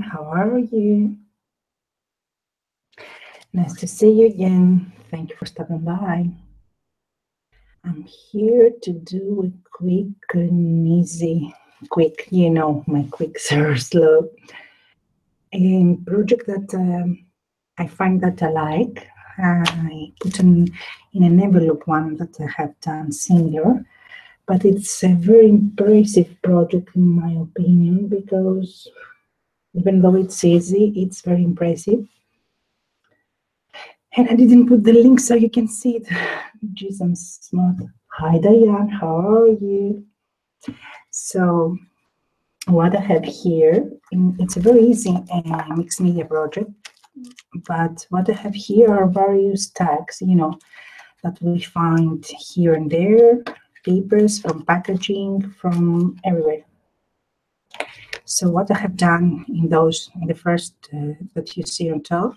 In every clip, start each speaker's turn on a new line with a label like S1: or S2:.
S1: How are you? Nice to see you again. Thank you for stopping by. I'm here to do a quick and easy, you know, my quicks are slow, a project that I find that I like. I put in an envelope one that I have done similar, but it's a very impressive project in my opinion, because even though it's easy, it's very impressive. And I didn't put the link so you can see it. Jeez, I'm smart. Hi Diane, how are you? So what I have here, it's a very easy mixed media project, but what I have here are various tags, you know, that we find here and there, papers from packaging, from everywhere. So what I have done in the first that you see on top,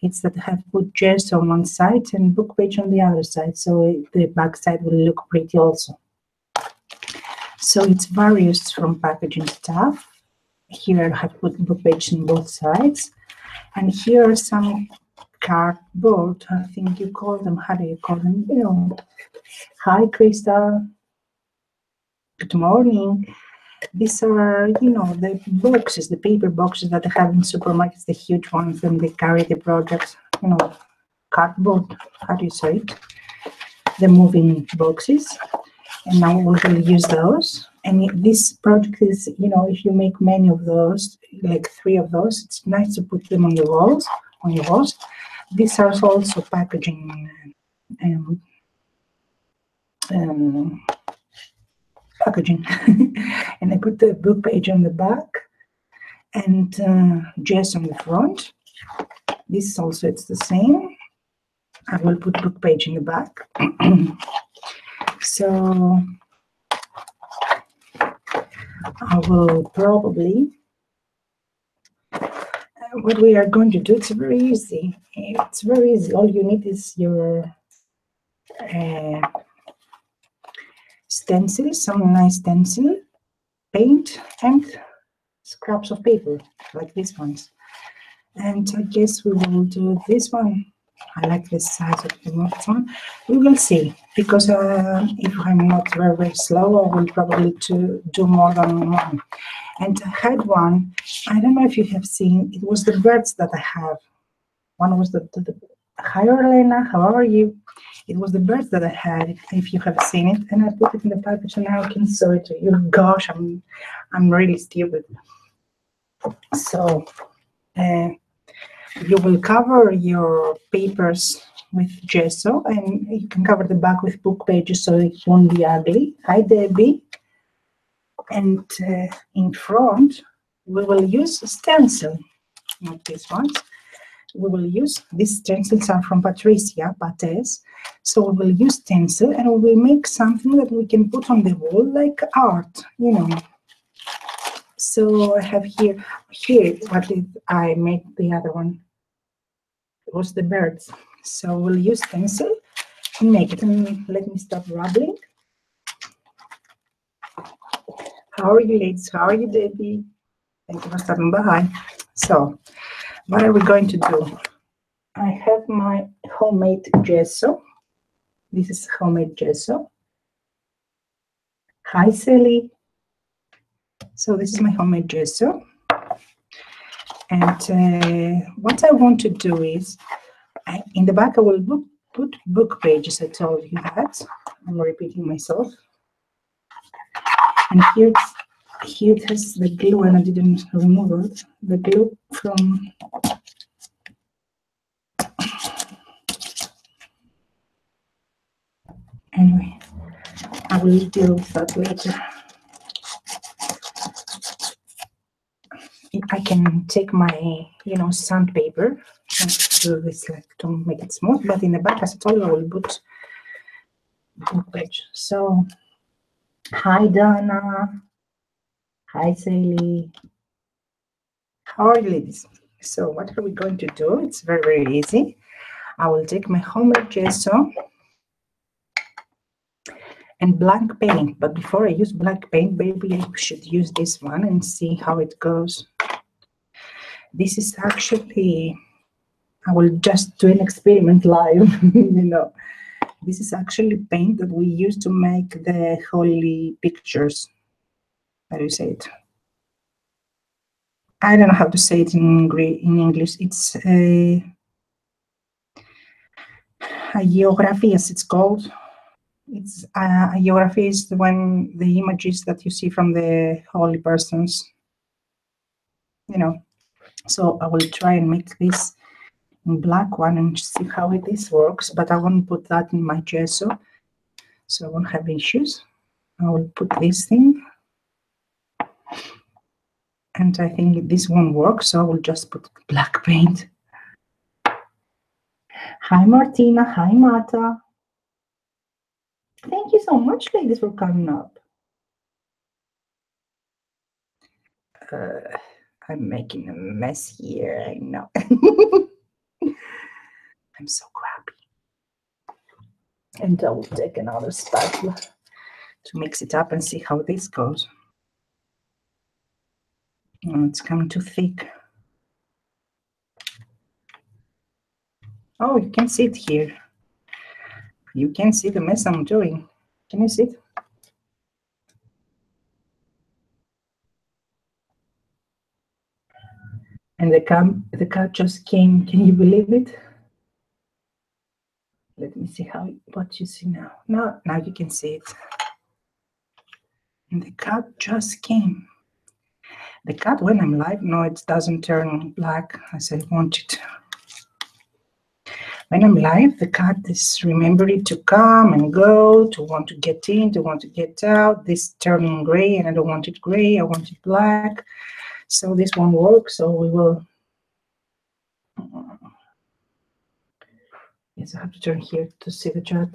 S1: it's that I have put gesso on one side and book page on the other side, so the back side will look pretty also. So it's various from packaging stuff. Here I have put book page on both sides, and here are some cardboard, I think you call them, how do you call them? You know, hi Krista, good morning. These are, you know, the boxes, the paper boxes that I have in supermarkets, the huge ones, and they carry the projects, you know, cardboard, how do you say it? The moving boxes. And now we will use those. And this project is, you know, if you make many of those, like 3 of those, it's nice to put them on the walls, on your walls. These are also packaging packaging. And I put the book page on the back and just on the front. This also, it's the same. I will put book page in the back. So I will probably, what we are going to do, it's very easy. It's very easy. All you need is your stencil, some nice stencil, paint, and scraps of paper, like these ones. And I guess we will do this one. I like this size of the next one. We will see, because if I'm not very, very slow, I will probably do more than one. And I had one, I don't know if you have seen, it was the birds that I have. One was the hi Orlena, how are you? It was the birds that I had, if you have seen it, and I put it in the package and now I can show it to you. Gosh, I'm really stupid. So you will cover your papers with gesso, and you can cover the back with book pages so it won't be ugly. Hi Debbie. And in front, we will use a stencil, not these ones. We will use, these stencils are from Patricia Pates, so we will use stencil and we will make something that we can put on the wall like art, you know. So I have here what did I make the other one? It was the birds. So we'll use stencil and make it. And let me stop rubbling. How are you, ladies? How are you, Debbie? Thank you for stopping by. So, what are we going to do? I have my homemade gesso. This is homemade gesso. Hi, Sally. So this is my homemade gesso. And what I want to do is, in the back I will put book pages. I told you that. I'm repeating myself. And here it has the glue, and I didn't remove it. The glue from anyway, I will deal with that later. I can take my, you know, sandpaper and do this like to make it smooth, but in the back, as I told you, I will put book page. So, hi Donna, hi Sally, how are you, ladies? So, what are we going to do? It's very, very easy. I will take my homemade gesso and blank paint, but before I use blank paint, maybe I should use this one and see how it goes. This is actually, I will just do an experiment live, you know. This is actually paint that we use to make the holy pictures. How do you say it? I don't know how to say it in English. It's a geography, as it's called. It's a geography is when the images that you see from the holy persons, you know. So I will try and make this in black one and see how this works, but I won't put that in my gesso, so I won't have issues. I will put this thing, and I think this won't work, so I will just put black paint. Hi Martina, hi Mata. Thank you so much, ladies, for coming up. I'm making a mess here, I know. I'm so crappy. And I will take another spatula to mix it up and see how this goes. Oh, it's coming too thick. Oh, you can see it here. You can see the mess I'm doing. Can you see it? And the cat just came. Can you believe it? Let me see what you see now. Now you can see it. And the cat just came. The cat, when I'm live, no, it doesn't turn black as I want it. When I'm live, the cat is remembering to come and go, to want to get in, to want to get out. This turning gray, and I don't want it gray, I want it black. So this won't work, so we will... Yes, I have to turn here to see the chat.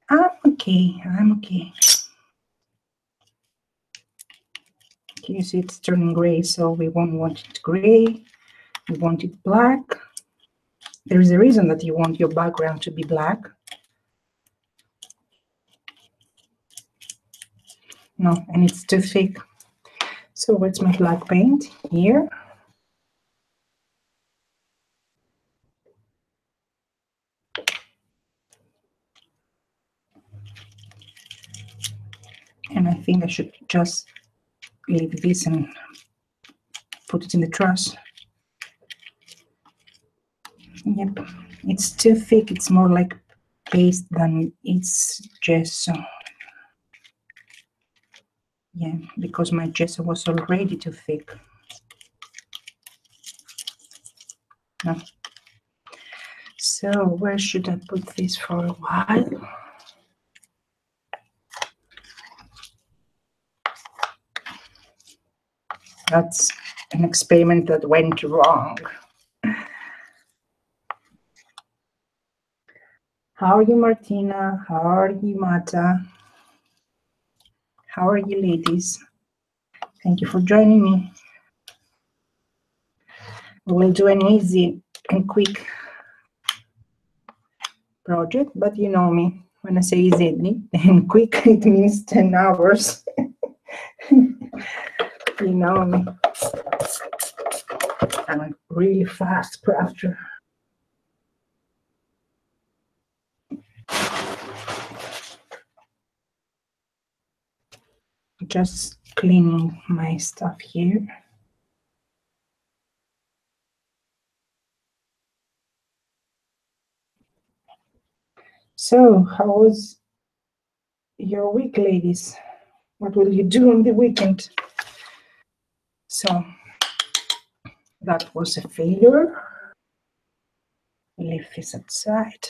S1: I'm okay, I'm okay. Can you see it's turning gray, so we won't want it gray, we want it black. There is a reason that you want your background to be black. No, and it's too thick. So where's my black paint? Here. And I think I should just leave this and put it in the trash. Yep, it's too thick. It's more like paste than it's gesso. Yeah, because my gesso was already too thick. No. So where should I put this for a while? That's an experiment that went wrong. How are you, Martina? How are you, Mata? How are you, ladies? Thank you for joining me. We'll do an easy and quick project, but you know me. When I say easy and quick, it means 10 hours. You know me. I'm a really fast crafter. Just cleaning my stuff here. So, how was your week, ladies? What will you do on the weekend? So, that was a failure. Leave this outside.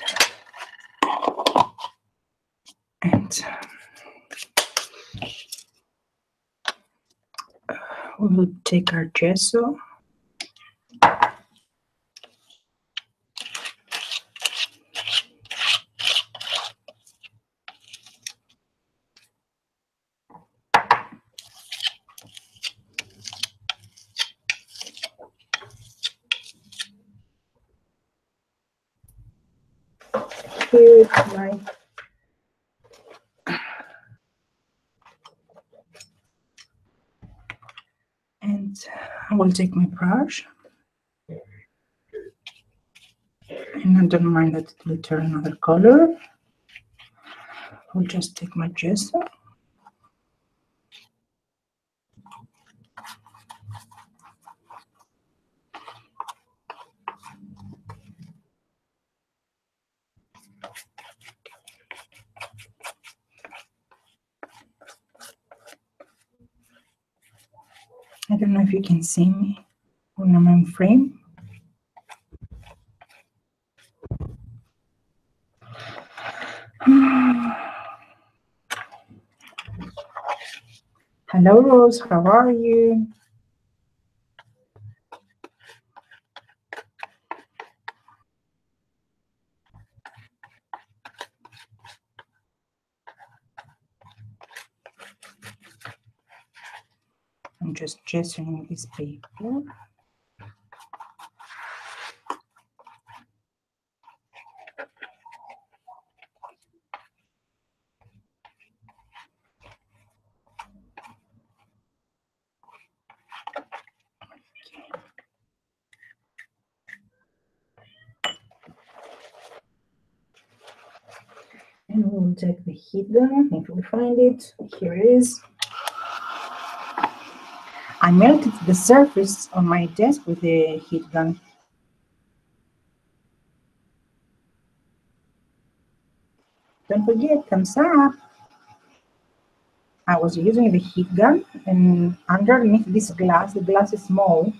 S1: And we will take our gesso. Here is my and I will take my brush, and I don't mind that it will turn another color. I'll just take my gesso. I don't know if you can see me when I'm in frame. Hello, Rose. How are you? I'm just gessoing this paper. And we'll take the heat gun if we find it. Here it is. I melted the surface on my desk with the heat gun. Don't forget, thumbs up. I was using the heat gun, and underneath this glass, the glass is small,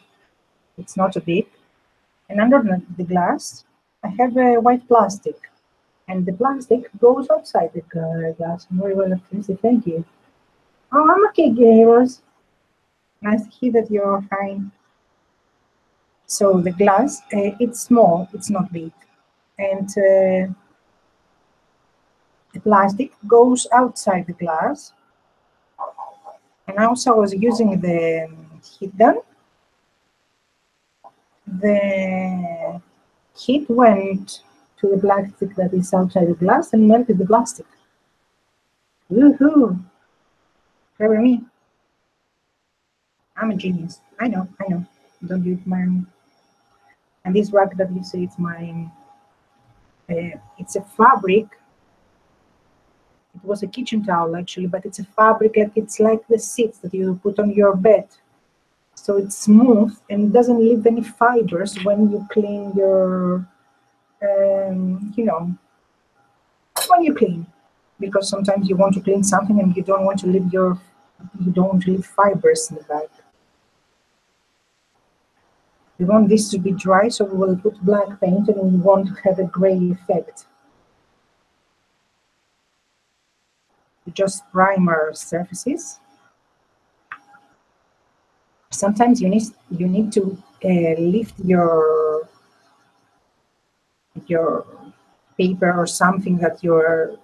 S1: it's not so big, and under the glass, I have a white plastic, and the plastic goes outside the glass. Very well, thank you. Oh, I'm okay, Rose. Nice to hear that you're fine. So the glass, it's small, it's not big, and the plastic goes outside the glass. And also I was using the heat gun. The heat went to the plastic that is outside the glass and melted the plastic. Woohoo! Clever me. I'm a genius. I know. Don't you admire me? And this rug that you see, it's my, it's a fabric. It was a kitchen towel actually, but it's a fabric, like it's like the seats that you put on your bed. So it's smooth and it doesn't leave any fibers when you clean your, you know, when you clean. Because sometimes you want to clean something and you don't want to leave fibers in the bag. We want this to be dry, so we will put black paint and we want to have a gray effect. We just prime our surfaces. Sometimes you need to lift your paper or something that you're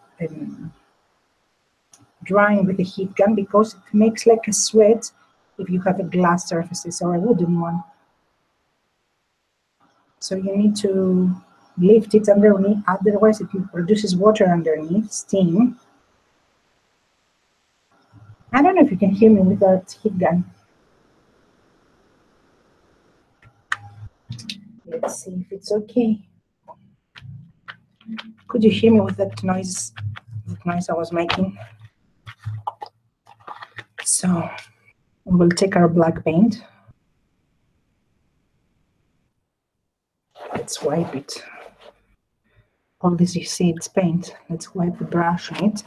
S1: drying with a heat gun, because it makes like a sweat if you have a glass surfaces or a wooden one. So you need to lift it underneath, otherwise it produces water underneath, steam. I don't know if you can hear me with that heat gun. Let's see if it's okay. Could you hear me with that noise I was making? So we'll take our black paint. Let's wipe it. All this you see, it's paint. Let's wipe the brush on it.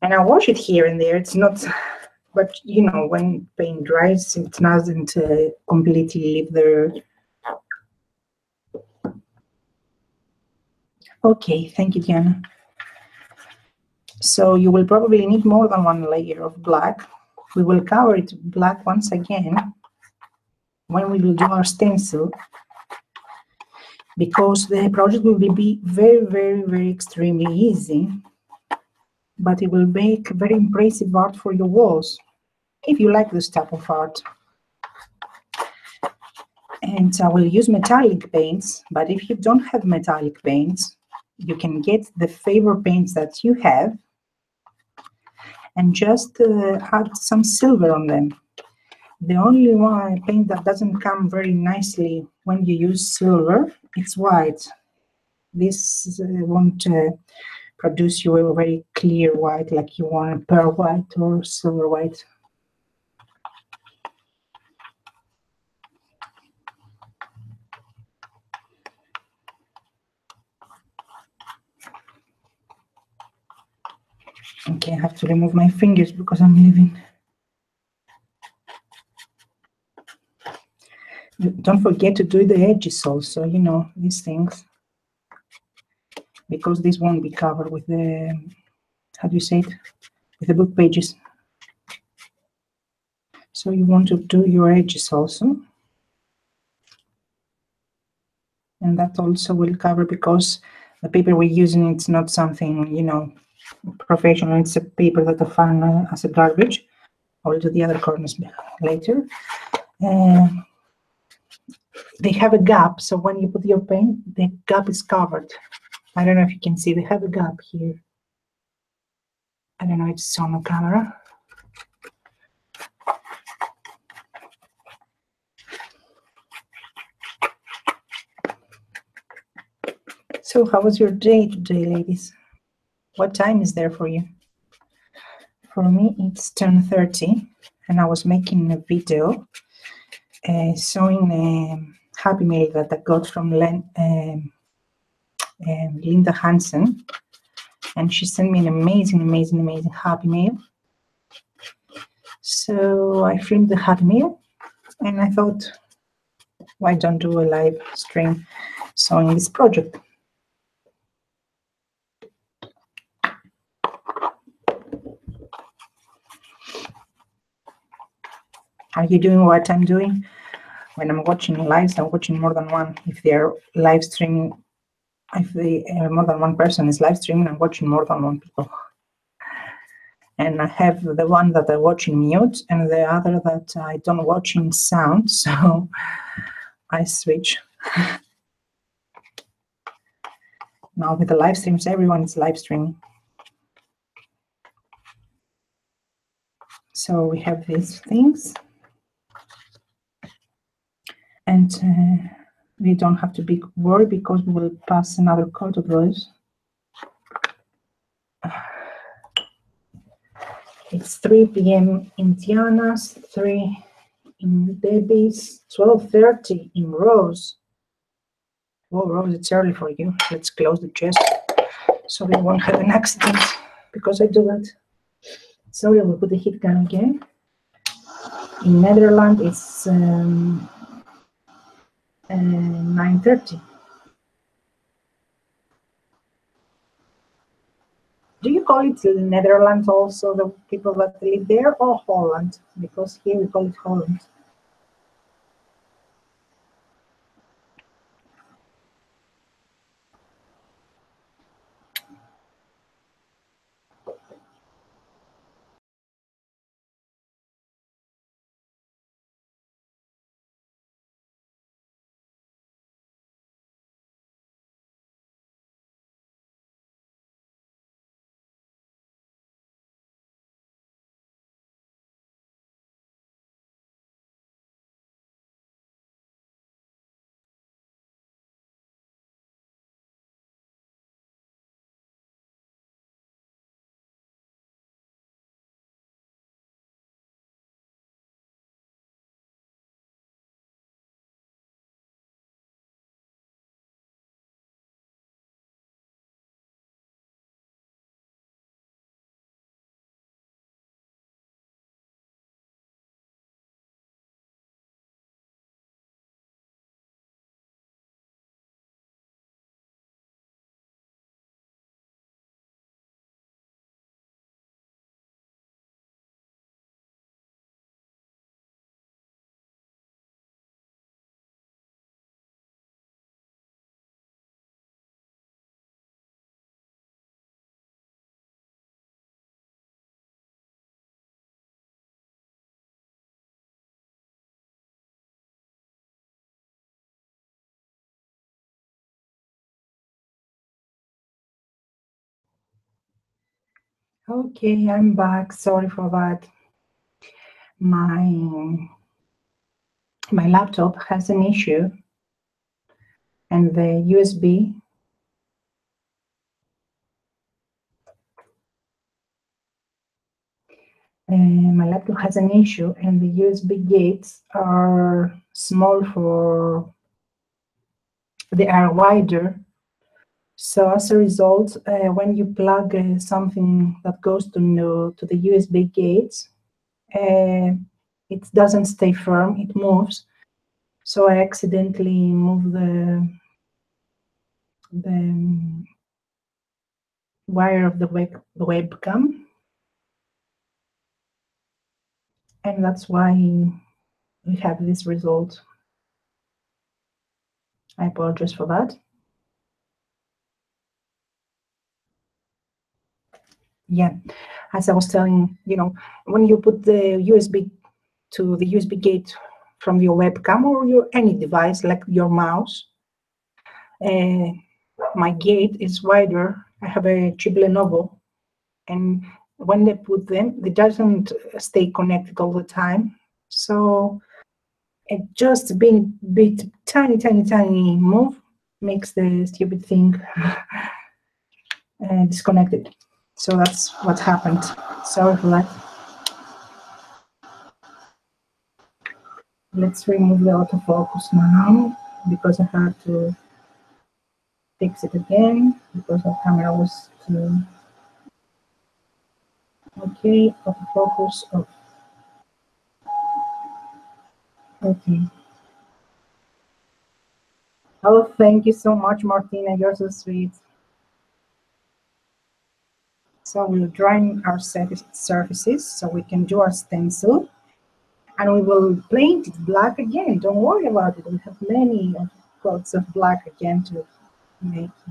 S1: And I wash it here and there. It's not, but you know, when paint dries, it doesn't completely leave the. Okay, thank you, Diana. So you will probably need more than one layer of black. We will cover it black once again when we will do our stencil, because the project will be very, very, very extremely easy, but it will make very impressive art for your walls, if you like this type of art. And I will use metallic paints, but if you don't have metallic paints, you can get the favor paints that you have and just add some silver on them. The only one paint that doesn't come very nicely when you use silver, it's white. This won't produce you a very clear white like you want pearl white or silver white. Okay, I have to remove my fingers because I'm leaving. Don't forget to do the edges also, you know, these things. Because this won't be covered with the, how do you say it? With the book pages. So you want to do your edges also. And that also will cover, because the paper we're using, it's not something, you know, professional. It's a paper that I found as a garbage. I'll do the other corners later. They have a gap, so when you put your paint, the gap is covered. I don't know if you can see, they have a gap here. I don't know if it's on the camera. So how was your day today, ladies? What time is there for you? For me, it's 10:30, and I was making a video showing a Happy Mail that I got from Linda Hansen, and she sent me an amazing Happy Mail. So I filmed the Happy Mail, and I thought, why don't do a live stream showing this project? Are you doing what I'm doing? When I'm watching lives, I'm watching more than one. If they're live streaming, if more than one person is live streaming, I'm watching more than one people. And I have the one that I watch in mute and the other that I don't watch in sound, so I switch. Now with the live streams, everyone is live streaming. So we have these things. And we don't have to be worried because we will pass another coat of those. It's 3 p.m. in Tiana's, 3 in Debbie's, 12:30 in Rose. Oh, Rose, it's early for you. Let's close the chest so we won't have an accident because I do that. Sorry, I will put the heat gun again. In Netherlands, it's 9:30. Do you call it Netherlands also, the people that live there, or Holland? Because here we call it Holland. Okay, I'm back. Sorry for that. My my laptop has an issue, and the USB my laptop has an issue, and the USB gates are small they are wider. So as a result, when you plug something that goes to the USB gates, it doesn't stay firm, it moves. So I accidentally moved the wire of the webcam, and that's why we have this result. I apologize for that. Yeah, as I was telling, when you put the USB to the USB gate from your webcam or any device like your mouse, my gate is wider. I have a chip Lenovo, and when they put them, it doesn't stay connected all the time. So it just being a bit tiny move makes the stupid thing disconnected. So that's what happened. Sorry for that. Let's remove the autofocus now, because I had to fix it again because the camera was too... Okay, autofocus off. Okay. Oh, thank you so much, Martina. You're so sweet. So we'll drawing our surfaces so we can do our stencil, and we will paint it black again. Don't worry about it. We have many coats of black again to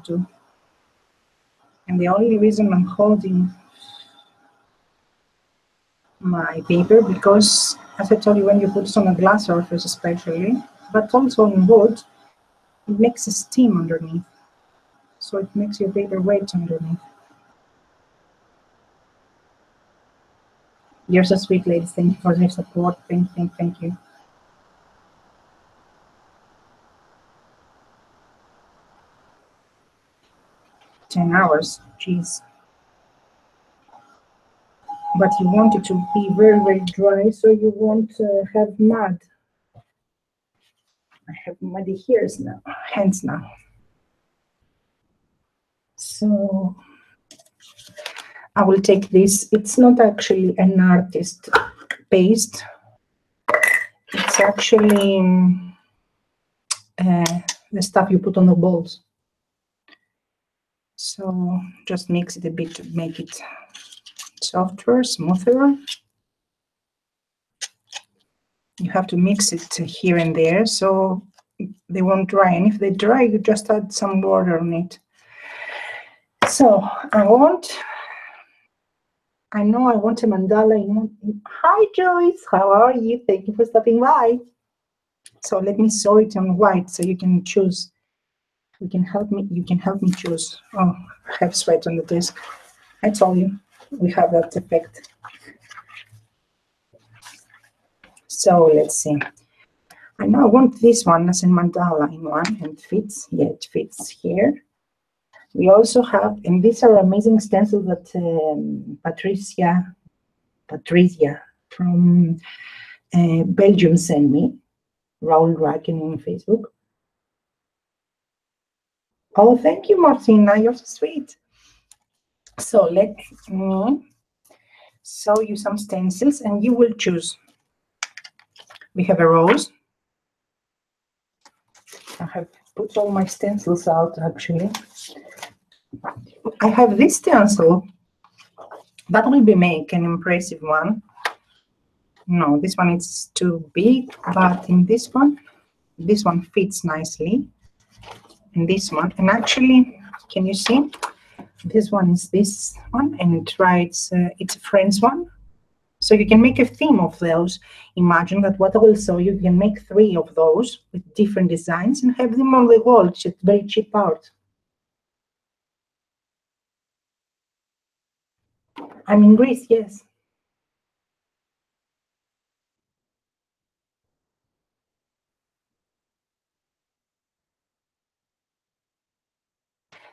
S1: do. And the only reason I'm holding my paper, because as I told you, when you put it on a glass surface especially, but also on wood, it makes a steam underneath. So it makes your paper wet underneath. You're so sweet, ladies. Thank you for your support. Thank you. "10 hours, jeez." But you want it to be very dry, so you won't have mud. I have muddy hands now. So I will take this. It's not actually an artist paste. It's actually the stuff you put on the balls. So just mix it a bit to make it softer, smoother. You have to mix it here and there so they won't dry. And if they dry, you just add some water on it. So I want a mandala. Hi, Joyce. How are you? Thank you for stopping by. So let me sew it on white so you can choose. You can help me choose. Oh, I have sweat on the desk. I told you we have that effect. So let's see. I know I want this one as a mandala in one, and it fits. Yeah, it fits here. We also have, and these are amazing stencils that Patricia from Belgium sent me. Raoul Racken on Facebook. Oh, thank you, Martina. You're so sweet. So let me show you some stencils, and you will choose. We have a rose. I have put all my stencils out, actually. I have this stencil. That will be make an impressive one. No, this one is too big, but in this one fits nicely. In this one, and actually, can you see? This one is this one, and it writes, it's a friend's one. So you can make a theme of those. Imagine that what I will show you, you can make 3 of those with different designs and have them on the wall. It's very cheap art. I'm in Greece, yes.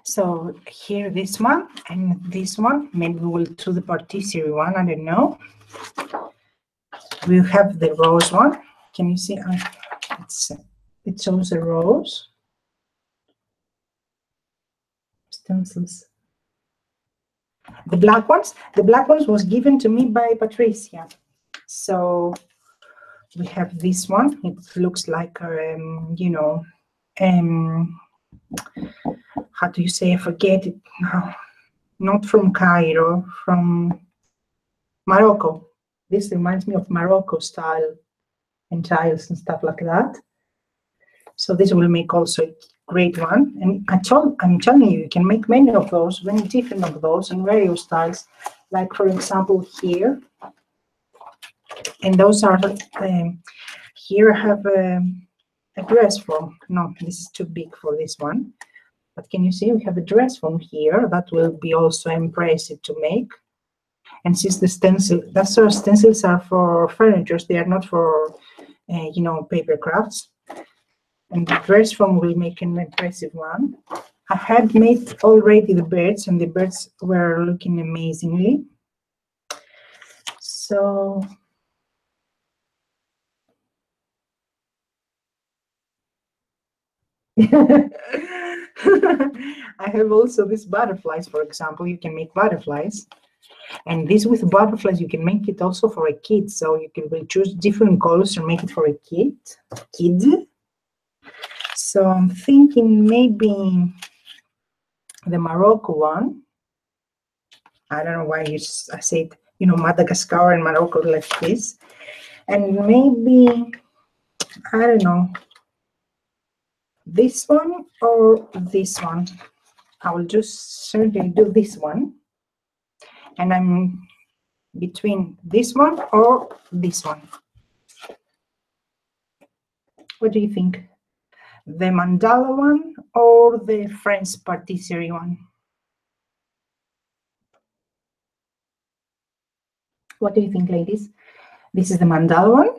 S1: So here this one and this one, maybe we'll do the patisserie one, I don't know. We have the rose one. Can you see? It shows a rose. Stencils. The black ones was given to me by Patricia. So we have this one. It looks like you know, how do you say? I forget it now. Not from Cairo, from Morocco. This reminds me of Morocco style and tiles and stuff like that. So this will make also a great one. And I'm telling you, you can make many of those, many different of those and various styles. Like for example here, and those are here I have a dress form. No, this is too big for this one. But can you see we have a dress form here that will be also impressive to make. And since the stencils are for furniture, they are not for you know, paper crafts. And the dress form will make an impressive one. I had made already the birds, and the birds were looking amazingly. So I have also these butterflies, for example. You can make butterflies. And this with butterflies, you can make it also for a kid. So you will choose different colors and make it for a kid. So I'm thinking maybe the Morocco one. I don't know why I said, you know, Madagascar and Morocco like this. And maybe, I don't know, this one or this one. I will just certainly do this one. And I'm between this one or this one. What do you think? The mandala one or the French patisserie one? What do you think, ladies? This is the mandala one.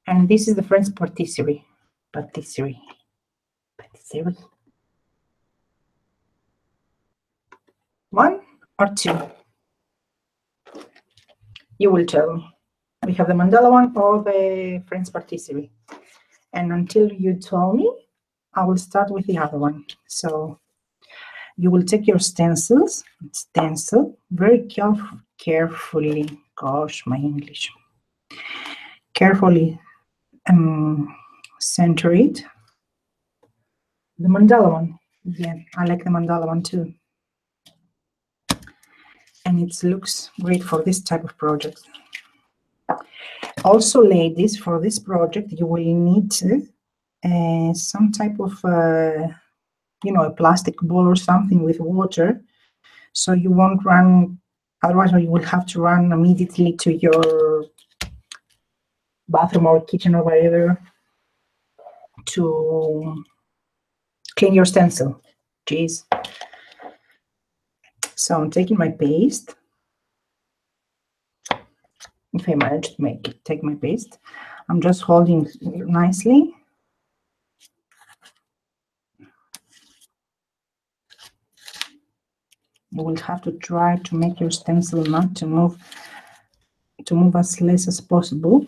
S1: And this is the French patisserie. Patisserie. One or two? You will tell me. We have the mandala one or the French patisserie. And until you tell me, I will start with the other one. So you will take your stencil very carefully. Gosh, my English. Carefully center it. The mandala one. Yeah, I like the mandala one too. And it looks great for this type of project. Also, ladies, for this project, you will need some type of, you know, a plastic bowl or something with water. So you won't run, otherwise you will have to run immediately to your bathroom or kitchen or whatever to clean your stencil. Jeez. So I'm taking my paste. If I manage to take my paste, I'm just holding nicely. You will have to try to make your stencil not to move as less as possible.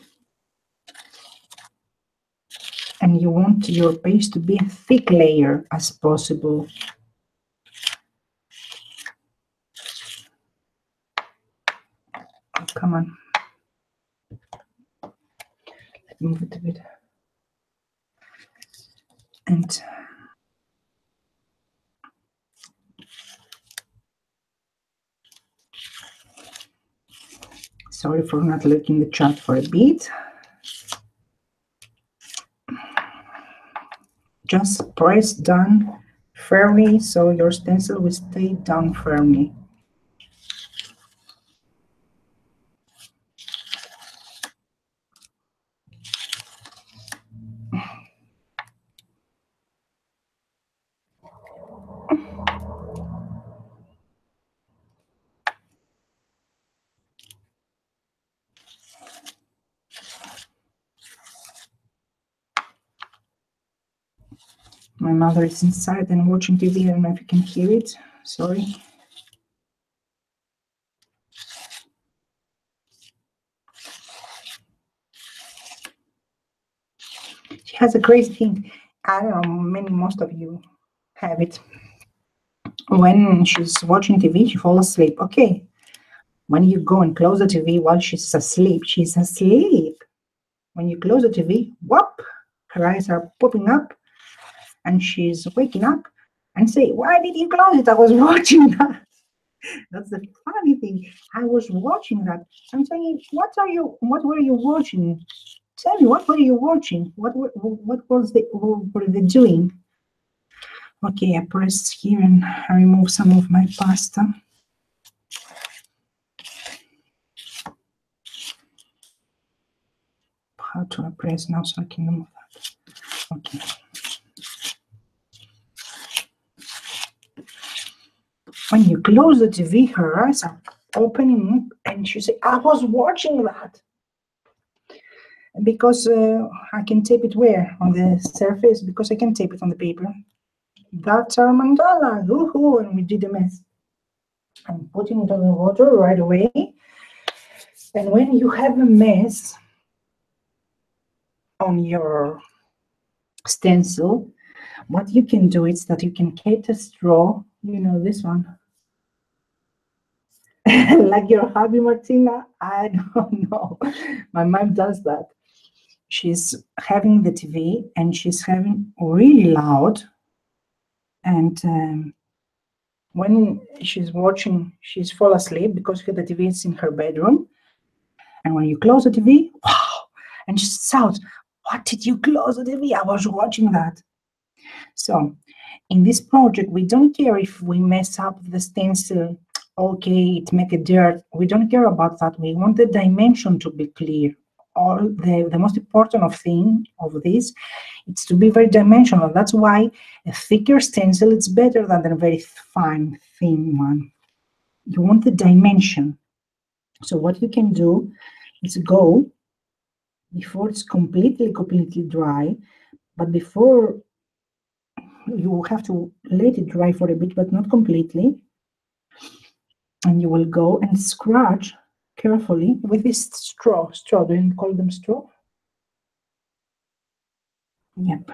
S1: And you want your paste to be a thick layer as possible. Oh, come on. Let me move it a bit. And sorry for not looking the chart for a bit. Just press down firmly so your stencil will stay down firmly. My mother is inside and watching TV. I don't know if you can hear it. Sorry. She has a crazy thing. I don't know, most of you have it. When she's watching TV, she falls asleep. Okay. When you go and close the TV while she's asleep, she's asleep. When you close the TV, whoop, her eyes are popping up and she's waking up and say, why did you close it? I was watching that. That's the funny thing. I was watching that. I'm saying, what were you watching? Tell me, what were you watching? What were they doing? Okay, I press here and I remove some of my pasta. How do I press now so I can remove that? Okay. When you close the TV, her eyes are opening and she said, I was watching that. Because I can tape it where? On the surface? Because I can tape it on the paper. That's our mandala. Woohoo! And we did a mess. I'm putting it on the water right away. And when you have a mess on your stencil, what you can do is that you can get a straw, you know, this one. Like your hubby, Martina? I don't know. My mom does that. She's having the TV and she's having really loud. And when she's watching, she's fall asleep because the TV is in her bedroom. And when you close the TV, wow, and she shouts, what did you close the TV? I was watching that. So in this project, we don't care if we mess up the stencil, okay, it make a dirt. We don't care about that. We want the dimension to be clear. All the most important thing of this, it's to be very dimensional. That's why a thicker stencil is better than a very fine, thin one. You want the dimension. So what you can do is go before it's completely dry, but before you have to let it dry for a bit, but not completely. And you will go and scratch carefully with this straw. Do you call them straw? Yep.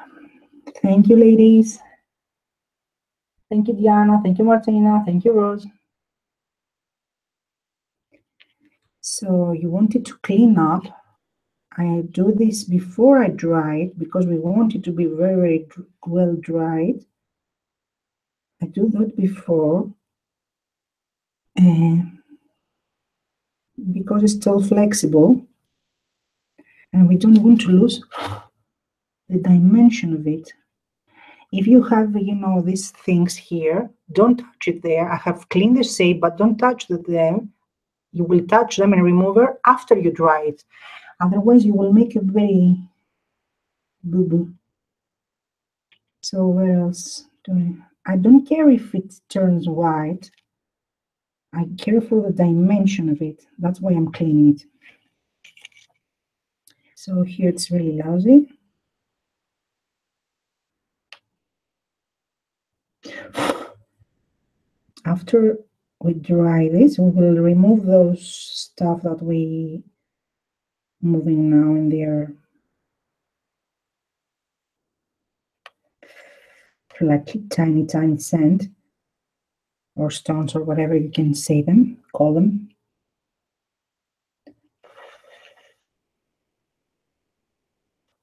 S1: Thank you, ladies. Thank you, Diana. Thank you, Martina. Thank you, Rose. So you wanted to clean up. I do this before I dry it because we want it to be very, very well dried. I do that before because it's still flexible and we don't want to lose the dimension of it. If you have, you know, these things here, don't touch it there. I have cleaned the shape, but don't touch them. You will touch them and remove it after you dry it. Otherwise, you will make a very boo-boo. So where else do I don't care if it turns white. I care for the dimension of it. That's why I'm cleaning it. So here it's really lousy. After we dry this, we will remove those stuff that we moving now in there, like tiny sand or stones or whatever you can say them, call them.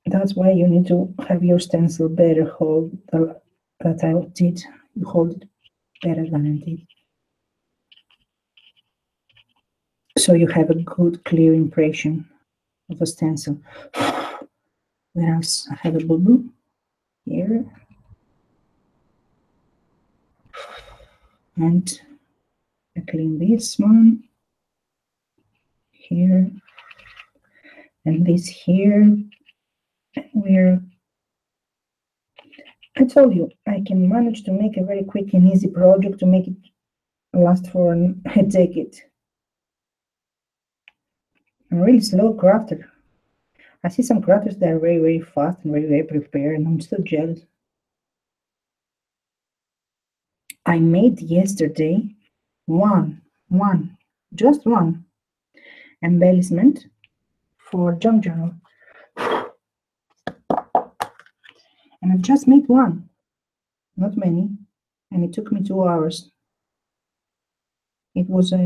S1: That's why you need to have your stencil better hold that I did. You hold it better than I did. So you have a good, clear impression of a stencil. Where else? I have a boo-boo here. And I clean this one here. And this here. Where I told you, I can manage to make a very quick and easy project to make it last for a decade. I'm really slow crafter. I see some crafters that are very, very fast and very, very prepared, and I'm still jealous. I made yesterday just one embellishment for junk journal. And I've just made one, not many, and it took me 2 hours. It was a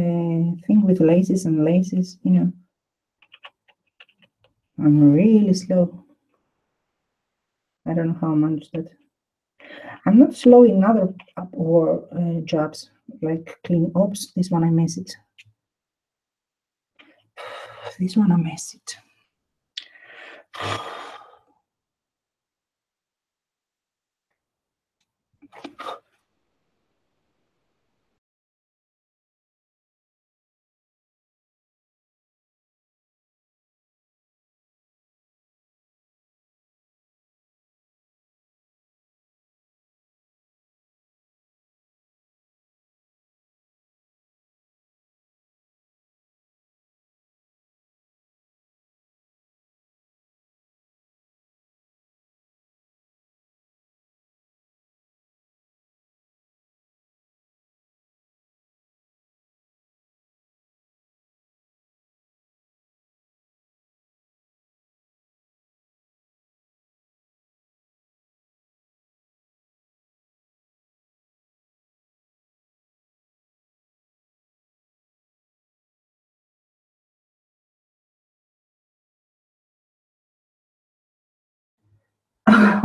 S1: thing with laces and laces, you know. I'm really slow. I don't know how I managed that. I'm not slow in other jobs, like clean. Oops, this one I messed it. This one I messed it.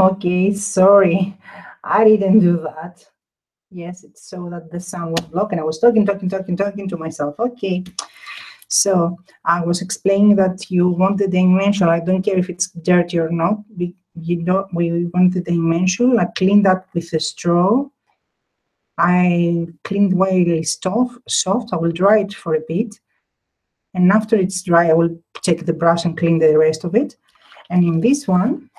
S1: Okay, sorry. I didn't do that. Yes, it's so that the sound was blocked and I was talking to myself. Okay. So I was explaining that you want the dimension. I don't care if it's dirty or not. We want the dimension. I cleaned that with a straw. I cleaned while soft. I will dry it for a bit. And after it's dry, I will take the brush and clean the rest of it. And in this one,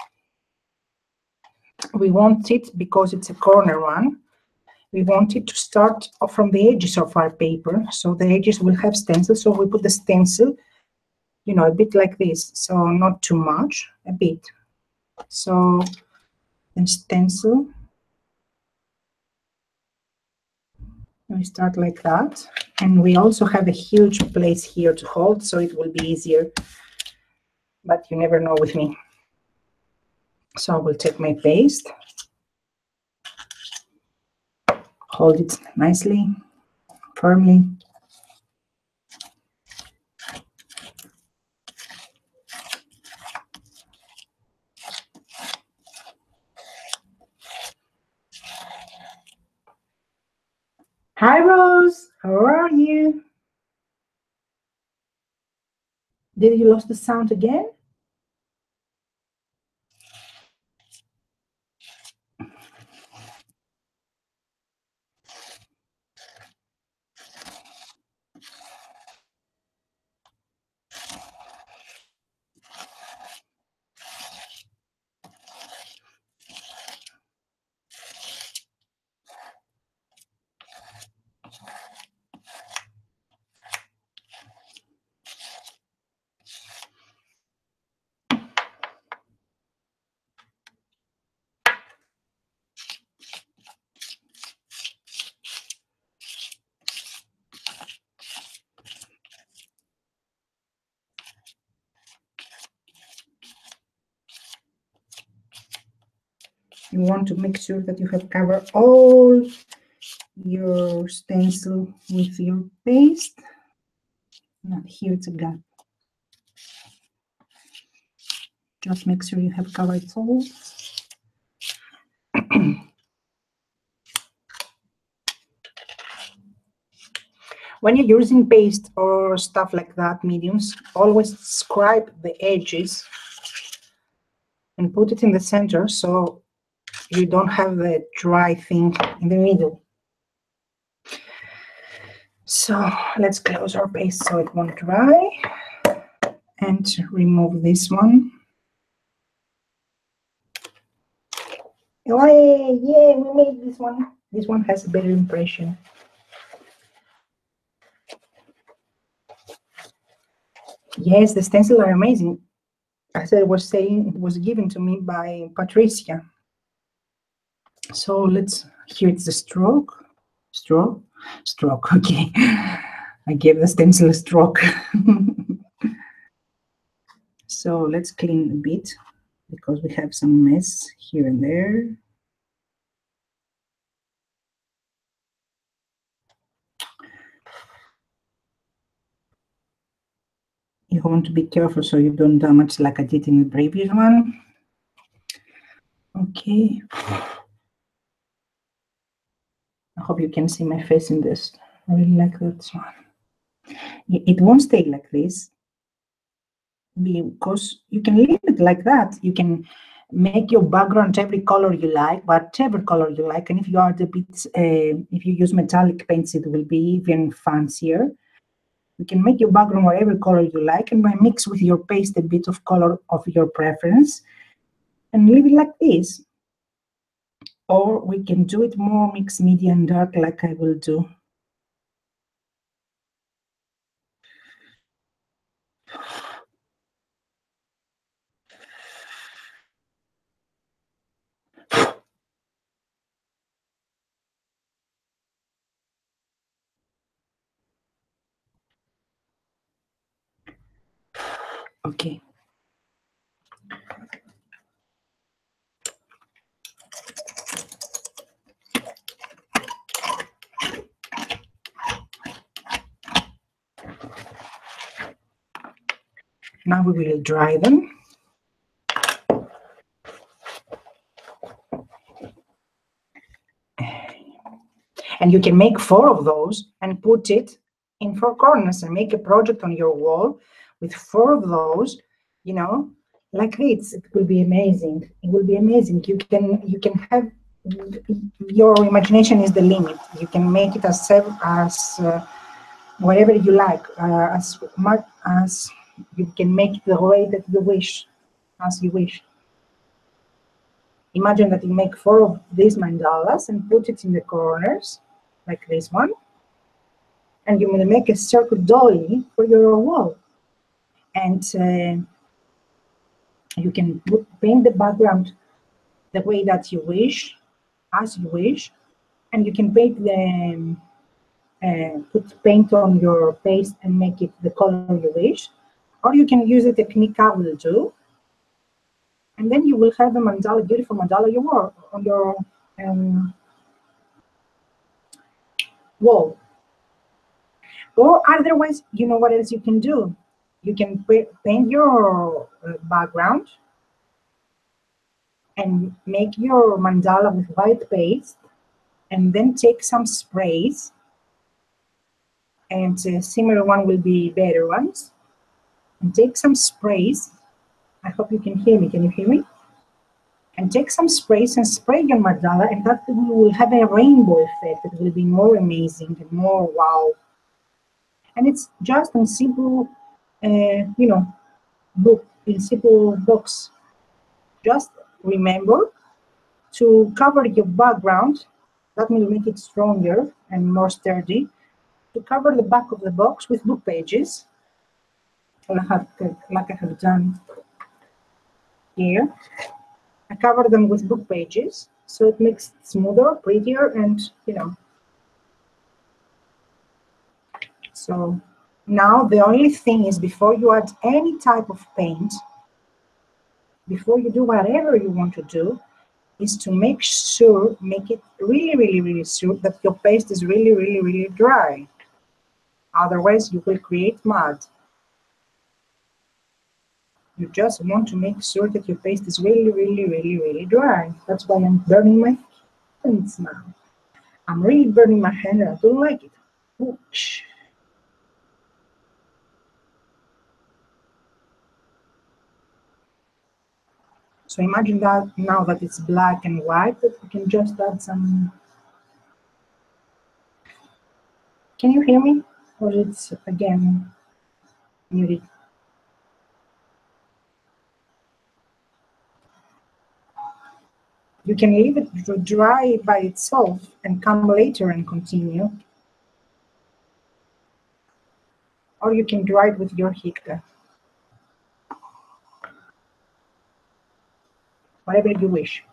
S1: we want it, because it's a corner one, we want it to start from the edges of our paper. So the edges will have stencil. So we put the stencil, you know, a bit like this. So not too much, a bit. So the stencil, we start like that. And we also have a huge place here to hold, so it will be easier. But you never know with me. So I will take my paste, hold it nicely, firmly. Hi, Rose. How are you? Did you lose the sound again? You want to make sure that you have covered all your stencil with your paste. Now here it's a gap. Just make sure you have covered it all. When you're using paste or stuff like that, mediums, always scribe the edges and put it in the center so you don't have the dry thing in the middle. So let's close our paste so it won't dry, and remove this one. Oh, yeah, we made this one. This one has a better impression. Yes, the stencils are amazing. As I was saying, it was given to me by Patricia. So here's the stroke. Stroke, okay. I gave the stencil a stroke. So let's clean a bit because we have some mess here and there. You want to be careful so you don't damage like I did in the previous one. Okay. I hope you can see my face in this. I really like that one. It won't stay like this because you can leave it like that. You can make your background every color you like, whatever color you like. And if you add a bit, if you use metallic paints, it will be even fancier. You can make your background whatever color you like and mix with your paste a bit of color of your preference and leave it like this. Or we can do it more mixed media and dark like I will do. Okay. Now we will dry them. And you can make 4 of those and put it in 4 corners and make a project on your wall with 4 of those, you know, like this. It will be amazing. It will be amazing. You can have, your imagination is the limit. You can make it as whatever you like, as much as you can make it the way that you wish, as you wish. Imagine that you make 4 of these mandalas and put it in the corners, like this one. And you will make a circle dolly for your wall. And you can paint the background the way that you wish, as you wish. And you can paint the, put paint on your paste and make it the color you wish. Or you can use a technique I will do. And then you will have a mandala, beautiful mandala you wore on your wall. Or otherwise, you know what else you can do? You can paint your background and make your mandala with white paste, and then take some sprays, and similar one will be better ones, and take some sprays. I hope you can hear me. Can you hear me? And take some sprays and spray your mandala, and that will have a rainbow effect. It will be more amazing and more wow. And it's just a simple, you know, book, in simple box. Just remember to cover your background. That will make it stronger and more sturdy. To cover the back of the box with book pages, like I have done here. I cover them with book pages, so it makes it smoother, prettier, and you know. So now the only thing is, before you add any type of paint, before you do whatever you want to do, is to make it really sure that your paste is really dry. Otherwise, you will create mud. You just want to make sure that your paste is really dry. That's why I'm burning my hands now. I'm really burning my hand and I don't like it. Oops. So imagine that now that it's black and white, that we can just add some. Can you hear me? Or it's again muted? You can leave it to dry by itself and come later and continue. Or you can dry it with your heater. Whatever you wish.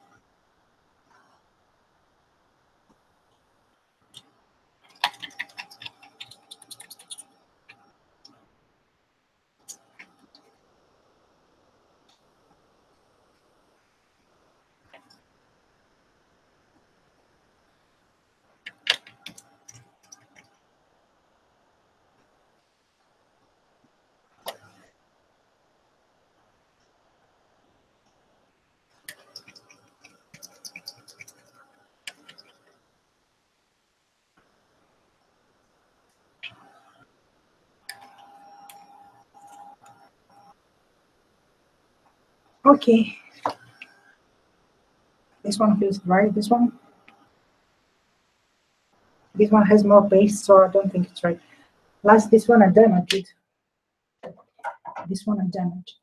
S1: Okay. This one feels right, this one. This one has more paste, so I don't think it's right. Last, this one I damaged it. This one I damaged.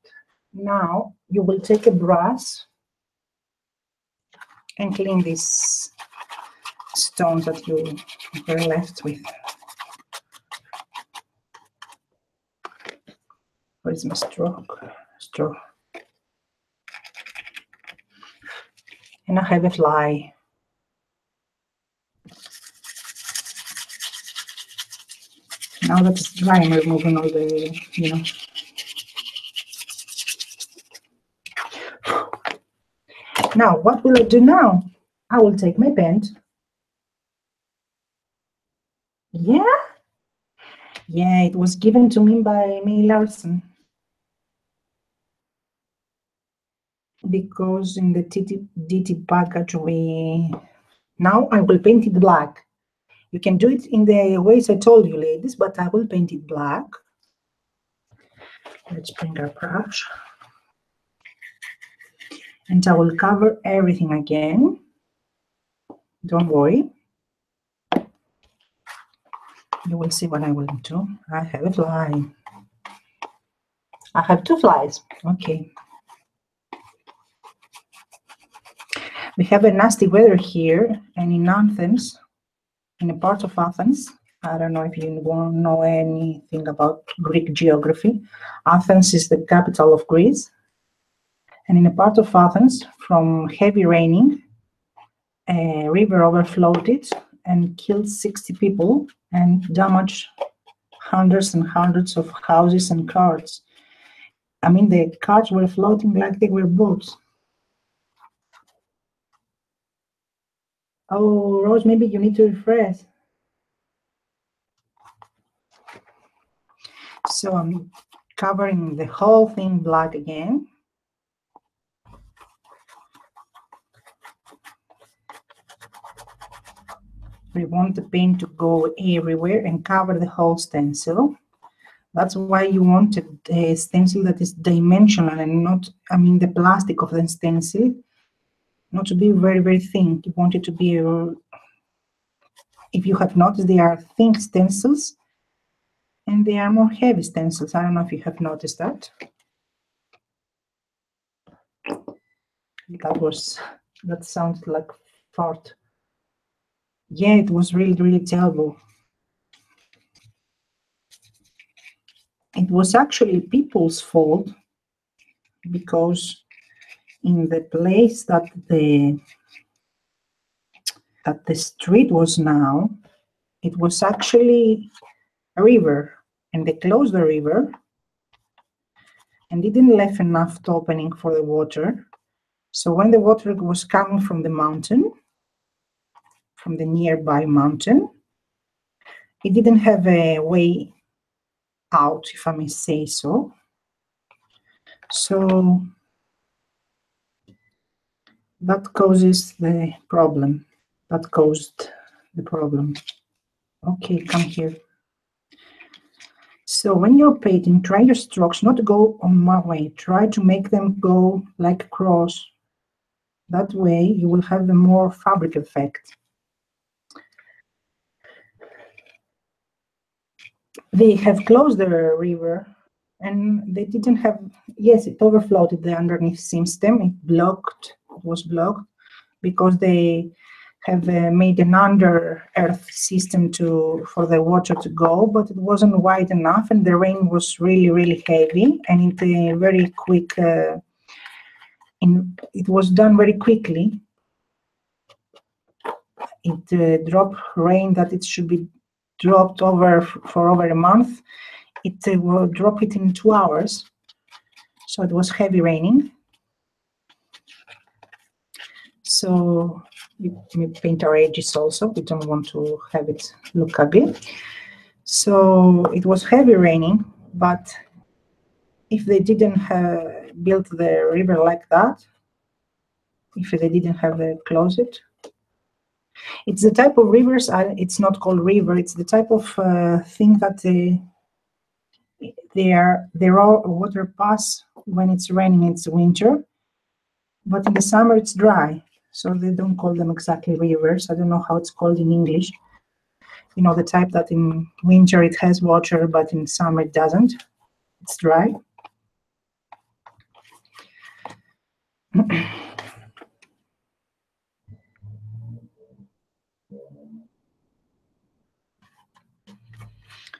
S1: Now you will take a brush and clean these stones that you were left with. Where is my straw? Straw. And I have a fly. Now that it's dry, I'm removing all the, Now, what will I do now? I will take my paint. Yeah? Yeah, it was given to me by May Larson. Because in the DT package, now I will paint it black. You can do it in the ways I told you, ladies, but I will paint it black. Let's bring our brush. And I will cover everything again. Don't worry. You will see what I will do. I have a fly. I have two flies. Okay. We have a nasty weather here, and in Athens, in a part of Athens, I don't know if you know anything about Greek geography. Athens is the capital of Greece. And in a part of Athens, from heavy raining, a river overflowed and killed 60 people and damaged hundreds and hundreds of houses and cars. I mean, the cars were floating like they were boats. Oh, Rose, maybe you need to refresh. So I'm covering the whole thing black again. We want the paint to go everywhere and cover the whole stencil. That's why you want a stencil that is dimensional and not, I mean, the plastic of the stencil, not to be very, very thin. You want it to be, if you have noticed, they are thin stencils and they are more heavy stencils. I don't know if you have noticed that. That sounds like fart. Yeah, it was really, really terrible. It was actually people's fault because in the place that the street was now, it was actually a river, and they closed the river and didn't leave enough opening for the water. So when the water was coming from the mountain, from the nearby mountain, it didn't have a way out, if I may say so. So that causes the problem. That caused the problem. Okay, come here. So when you're painting, try your strokes not to go on one way. Try to make them go like a cross. That way you will have the more fabric effect. They have closed the river and they didn't have, yes, it overflowed the underneath system. It was blocked because they have made an under earth system for the water to go, but it wasn't wide enough and the rain was really, really heavy and it very quick, it was done very quickly. It dropped rain that it should be dropped for over a month. It will drop it in 2 hours. So it was heavy raining. So we paint our edges also. We don't want to have it look ugly. So it was heavy raining, but if they didn't have built the river like that, if they didn't have the closet, it's the type of rivers, it's not called river, it's the type of thing that there are water pass when it's raining, it's winter, but in the summer it's dry. So they don't call them exactly rivers. I don't know how it's called in English. You know, the type that in winter it has water, but in summer it doesn't. It's dry.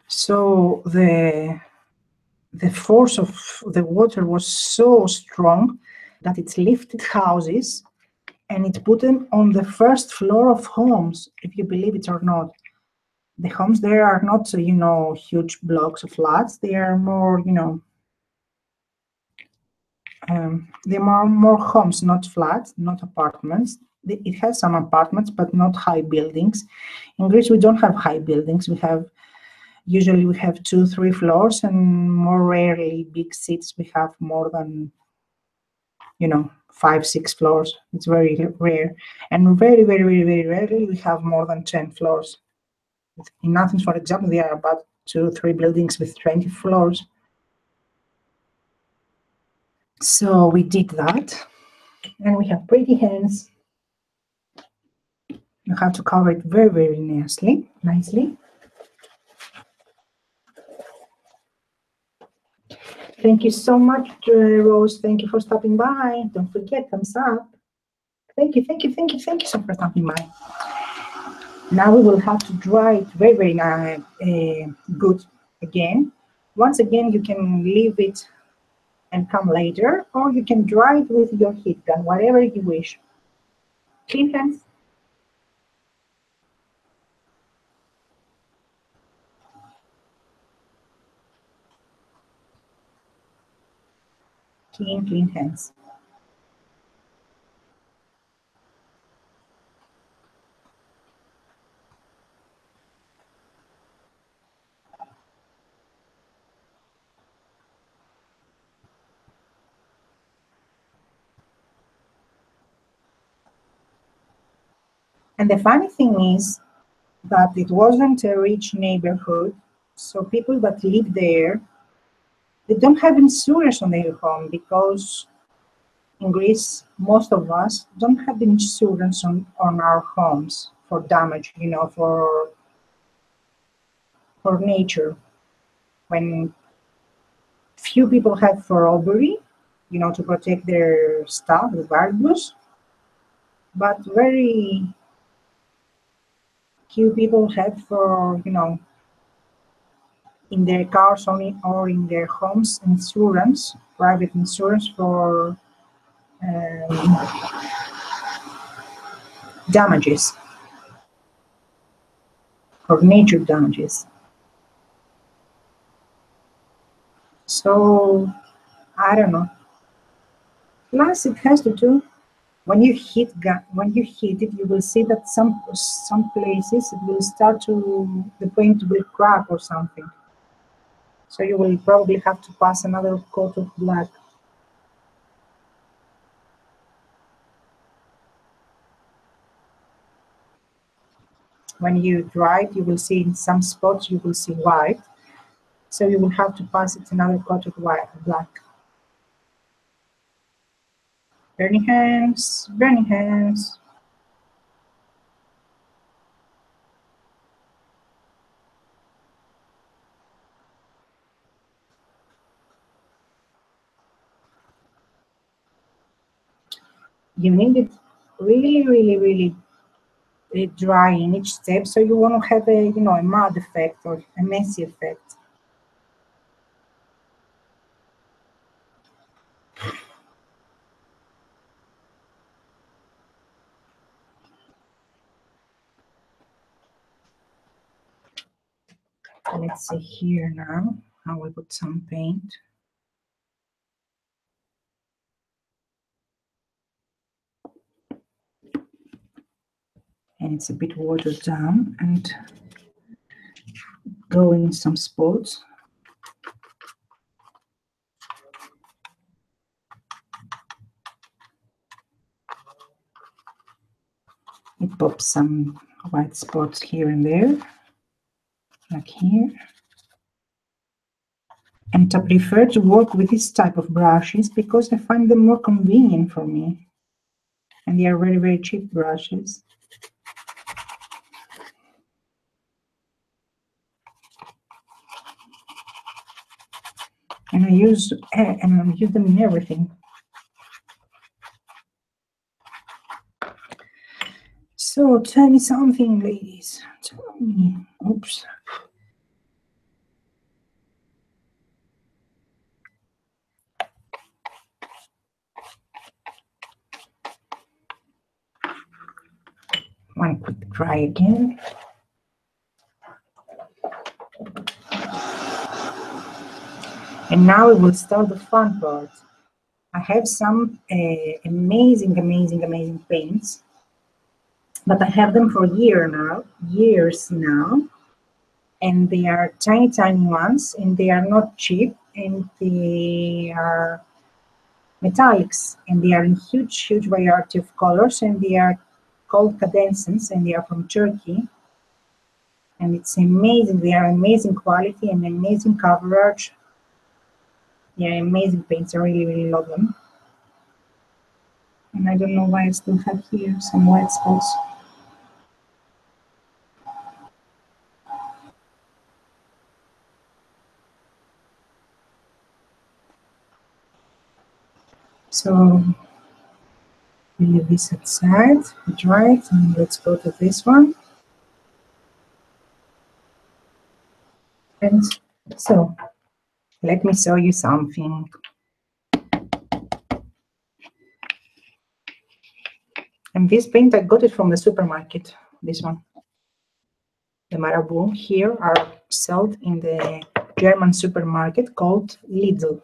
S1: So the force of the water was so strong that it lifted houses and it put them on the first floor of homes, if you believe it or not. The homes there are not, you know, huge blocks of flats. They are more, you know, they are more homes, not flats, not apartments. It has some apartments, but not high buildings. In Greece, we don't have high buildings. Usually we have 2-3 floors, and more rarely big cities we have more than, you know, 5-6 floors. It's very rare, and very rarely we have more than 10 floors. In Athens, for example, there are about 2-3 buildings with 20 floors. So we did that, and we have pretty hens. You have to cover it very nicely. Thank you so much, Rose. Thank you for stopping by. Don't forget, thumbs up. Thank you so much for stopping by. Now we will have to dry it very good again. Once again, you can leave it and come later, or you can dry it with your heat gun, whatever you wish. Clean hands. Clean hands. And the funny thing is that it wasn't a rich neighborhood, so people that live there, they don't have insurance on their home, because in Greece, most of us don't have insurance on our homes for damage, you know, for nature. When few people have for robbery, you know, to protect their stuff, the valuables, but very few people have for, you know, in their cars only or in their homes insurance, private insurance for damages, or nature damages. So I don't know. Plus, it has to do when you heat it, you will see that some places it will start to, the paint will crack or something. So you will probably have to pass another coat of black. When you dry it, you will see in some spots you will see white. So you will have to pass it another coat of black. Burning hands, burning hands. You need it really dry in each step, so you won't have a, you know, a mud effect or a messy effect. Let's see here now how we put some paint. And it's a bit watered down and go in some spots. It pops some white spots here and there, like here. And I prefer to work with this type of brushes because I find them more convenient for me. And they are very, very cheap brushes. And I use them in everything. So tell me something, ladies. Tell me. Oops. One quick try again. And now we will start the fun part. I have some amazing paints, but I have them for years now, and they are tiny ones, and they are not cheap, and they are metallics, and they are in huge variety of colors, and they are called cadenscents, and they are from Turkey, and it's amazing. They are amazing quality and amazing coverage. They are amazing paints. I really love them. And I don't know why I still have here some white spots. So we leave this aside, dry it, and let's go to this one. And so let me show you something. And this paint, I got it from the supermarket, this one. The Marabout here are sold in the German supermarket called Lidl.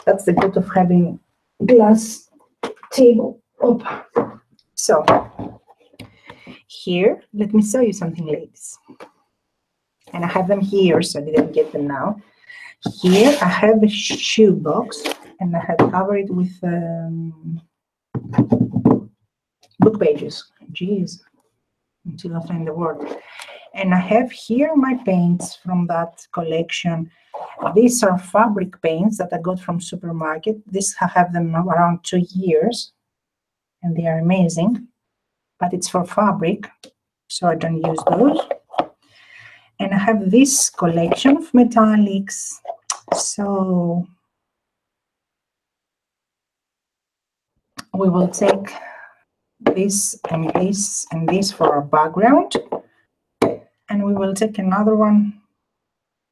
S1: That's the good of having glass table. So here, let me show you something, ladies. And I have them here, so I didn't get them now. Here I have a shoe box, and I have covered it with book pages. Jeez, until I find the word. And I have here my paints from that collection. These are fabric paints that I got from supermarket. I have them around 2 years, and they are amazing. But it's for fabric, so I don't use those. And I have this collection of metallics. So we will take this and this and this for our background, and we will take another one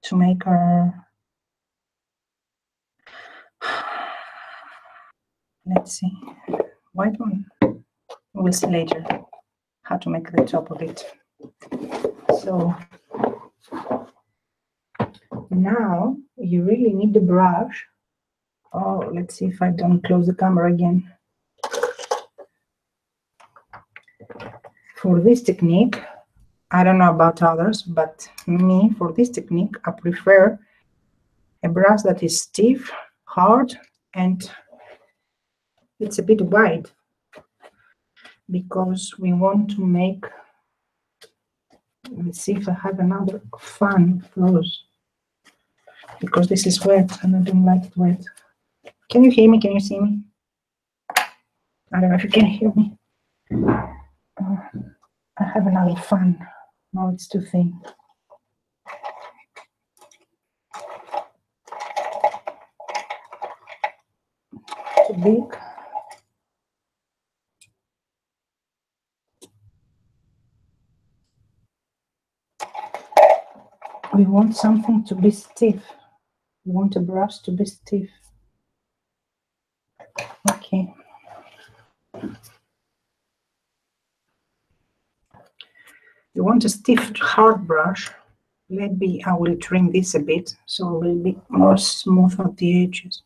S1: to make our, let's see, white one. We'll see later how to make the top of it. So now you really need the brush. Oh, let's see if I don't close the camera again. For this technique, I don't know about others, but me, for this technique, I prefer a brush that is stiff, hard, and it's a bit wide, because we want to make, let's see if I have another fan close, because this is wet and I don't like it wet. Can you hear me? Can you see me? I don't know if you can hear me. I have another fan. No, it's too thin. Too big. We want something to be stiff. We want a brush to be stiff. Okay. You want a stiff, hard brush. Maybe I will trim this a bit so it will be more smooth at the edges.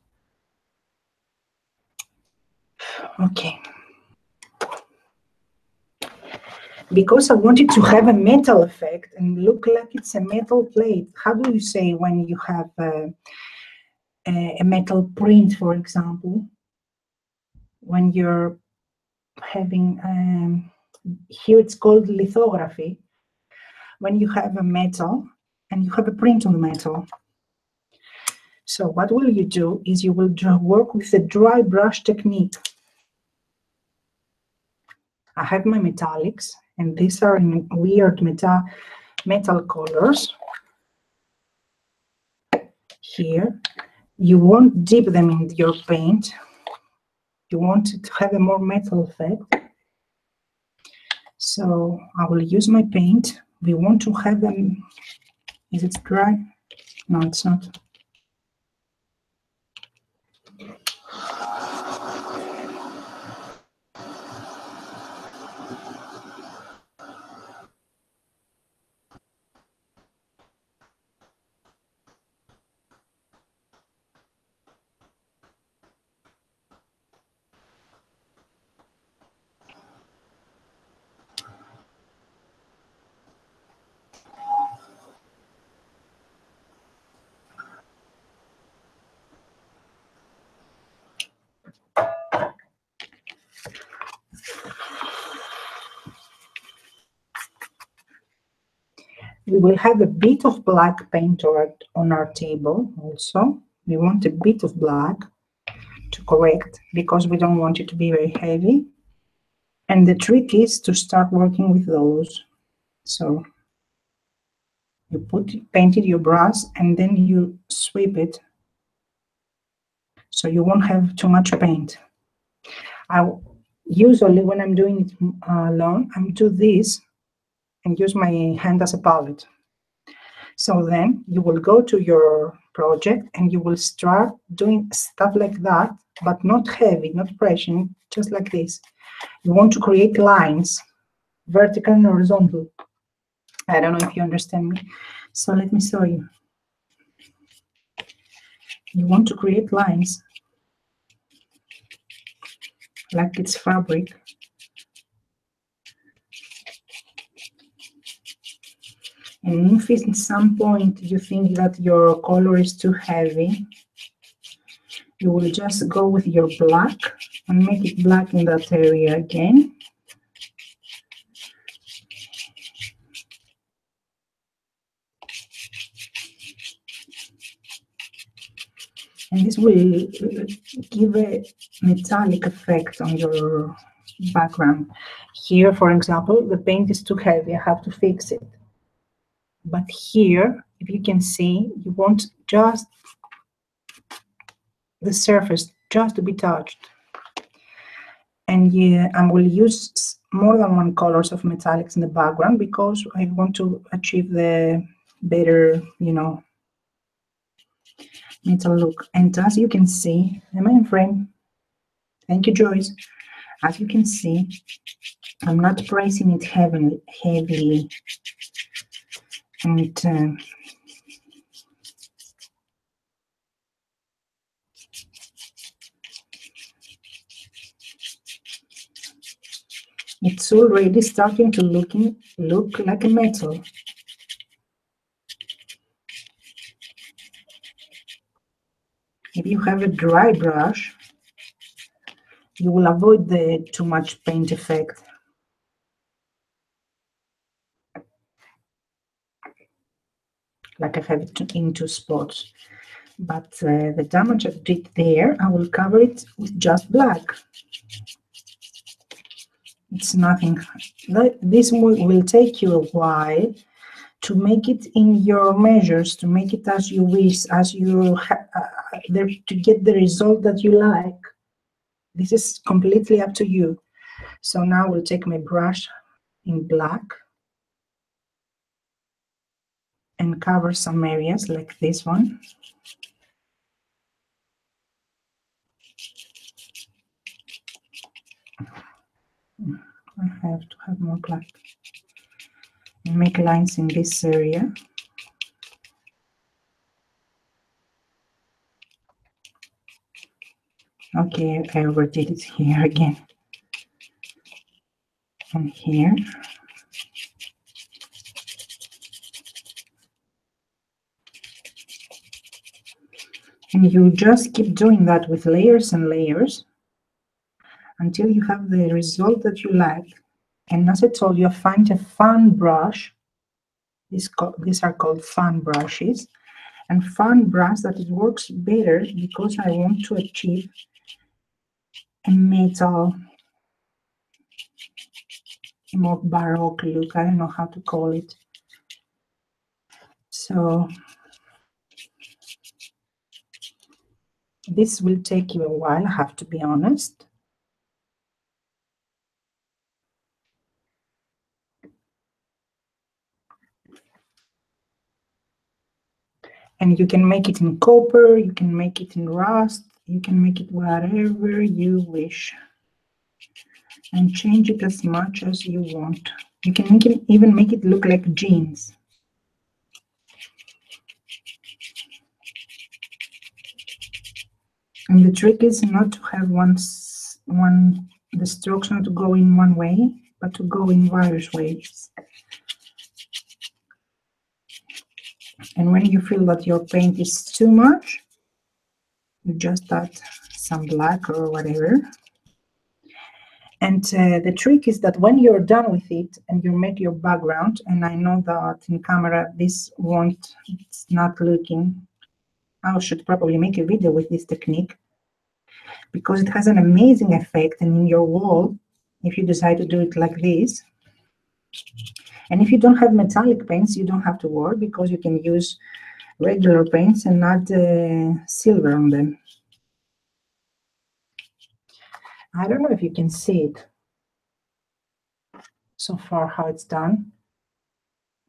S1: Okay. Because I wanted to have a metal effect and look like it's a metal plate. How do you say when you have a metal print, for example? When you're having, here it's called lithography. When you have a metal and you have a print on the metal. So what will you do is you will work with the dry brush technique. I have my metallics, and these are in weird metal colors. Here, you won't dip them in your paint. You want it to have a more metal effect. So I will use my paint. We want to have them. Is it dry? No, it's not. We will have a bit of black paint on our table also. We want a bit of black to correct because we don't want it to be very heavy. And the trick is to start working with those. So you painted your brush and then you sweep it so you won't have too much paint. Usually when I'm doing it alone, I do this and use my hand as a palette. So then you will go to your project and you will start doing stuff like that, but not heavy, not pressing, just like this. You want to create lines, vertical and horizontal. I don't know if you understand me. So let me show you. You want to create lines like it's fabric. And if at some point you think that your color is too heavy, you will just go with your black and make it black in that area again. And this will give a metallic effect on your background. Here, for example, the paint is too heavy. I have to fix it. But here, if you can see, you want just the surface just to be touched. And yeah, I will use more than one colors of metallics in the background because I want to achieve the better, metal look. And as you can see, am I in frame? Thank you, Joyce. As you can see, I'm not pressing it heavily. And it's already starting to look like a metal. If you have a dry brush, you will avoid the too much paint effect. Like I have it in two spots. But the damage I did there, I will cover it with just black. It's nothing. This will take you a while to make it in your measures, to make it as you wish, to get the result that you like. This is completely up to you. So now we'll take my brush in black and cover some areas like this one. I have to have more black. And make lines in this area. Okay, I overdid it here again. And here. And you just keep doing that with layers and layers until you have the result that you like. And as I told you, find a fan brush. These are called fan brushes. and fan brush that it works better because I want to achieve a metal, more baroque look. I don't know how to call it. So this will take you a while, I have to be honest. And you can make it in copper, you can make it in rust, you can make it whatever you wish. And change it as much as you want. You can make it, even make it look like jeans. And the trick is not to have the strokes not to go in one way, but to go in various ways. And when you feel that your paint is too much, you just add some black or whatever. And the trick is that when you're done with it and you make your background, and I know that in camera this won't, it's not looking, I should probably make a video with this technique because it has an amazing effect. And in your wall, if you decide to do it like this, and if you don't have metallic paints, you don't have to worry because you can use regular paints and add silver on them. I don't know if you can see it so far how it's done,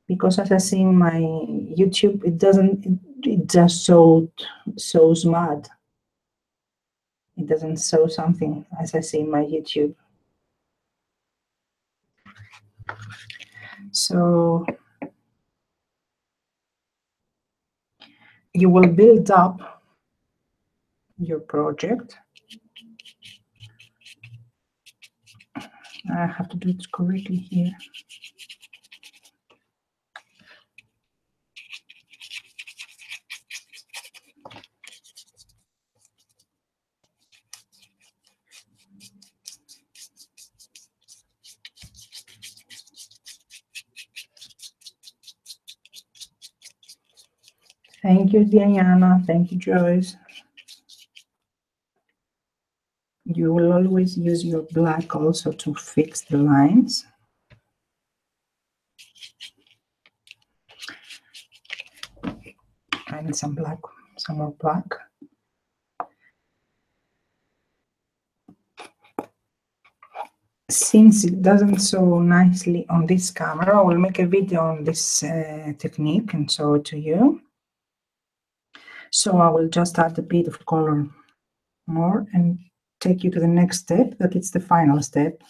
S1: because as I see in my YouTube, it doesn't, it just shows mud. It doesn't show something as I see in my YouTube. So you will build up your project. I have to do it correctly here. Thank you, Diana. Thank you, Joyce. You will always use your black also to fix the lines. I need some black, some more black. Since it doesn't show nicely on this camera, I will make a video on this technique and show it to you. So I will just add a bit of color more and take you to the next step, that it's the final step.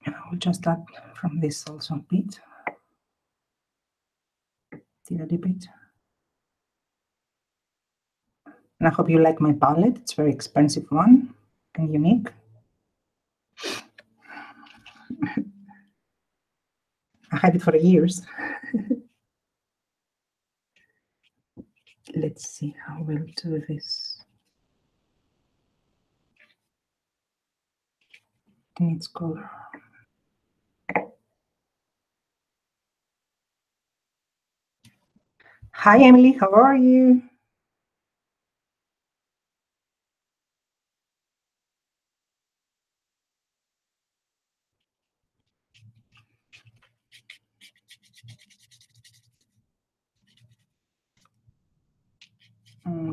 S1: I will just add from this also a bit, a little bit. And I hope you like my palette. It's a very expensive one and unique. I had it for years. Let's see how we'll do this. It needs color. Hi, Emily. How are you?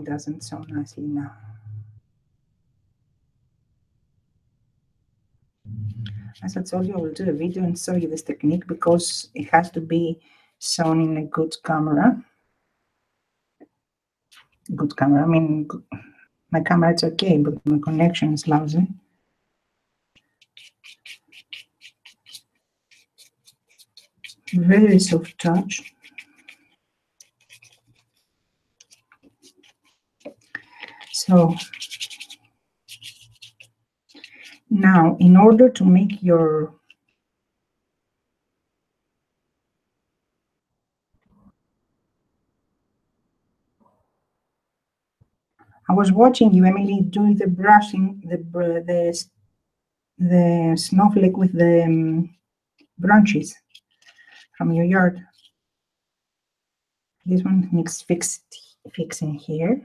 S1: Doesn't sound nicely now. As I told you, I will do a video and show you this technique because it has to be shown in a good camera. Good camera. I mean, my camera it's okay, but my connection is lousy. Very soft touch. So now, in order to make your I was watching you, Emily, doing the brushing, the snowflake with the branches from your yard. This one needs fixing here.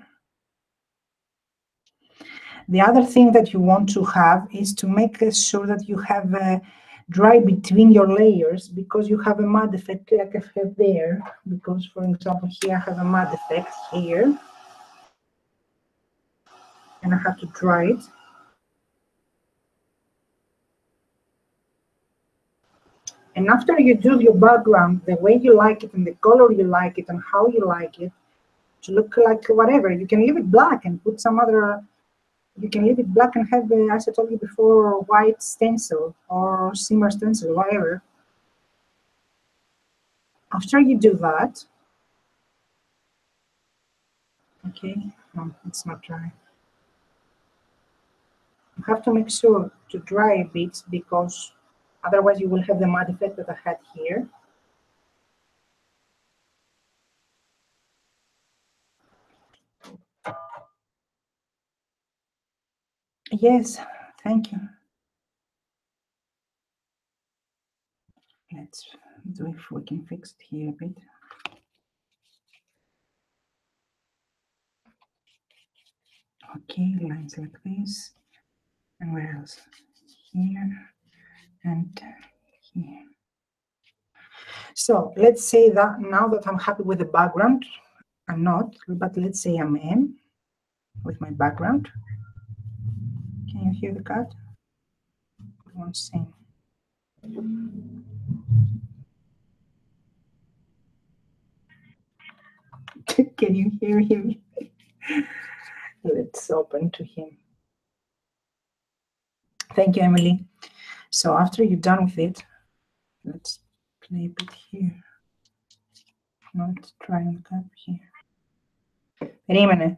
S1: The other thing that you want to have is to make sure that you have dry between your layers, because you have a mud effect like I have there. Because, for example, here I have a mud effect here, and I have to dry it. And after you do your background the way you like it and the color you like it and how you like it to look like whatever, you can leave it black and put some other. You can leave it black and have, as I told you before, white stencil or shimmer stencil, whatever. After you do that, okay, no, it's not dry. You have to make sure to dry a bit, because otherwise you will have the mud effect that I had here. Yes, thank you. Let's do if we can fix it here a bit. Okay, lines like this. And where else? Here and here. So let's say that now that I'm happy with the background, I'm not, but let's say I'm in with my background. Can you hear the cat? I won't sing. Can you hear him? Let's open to him. Thank you, Emily. So after you're done with it, let's play a bit here. Not try and cut here. Περίμενε.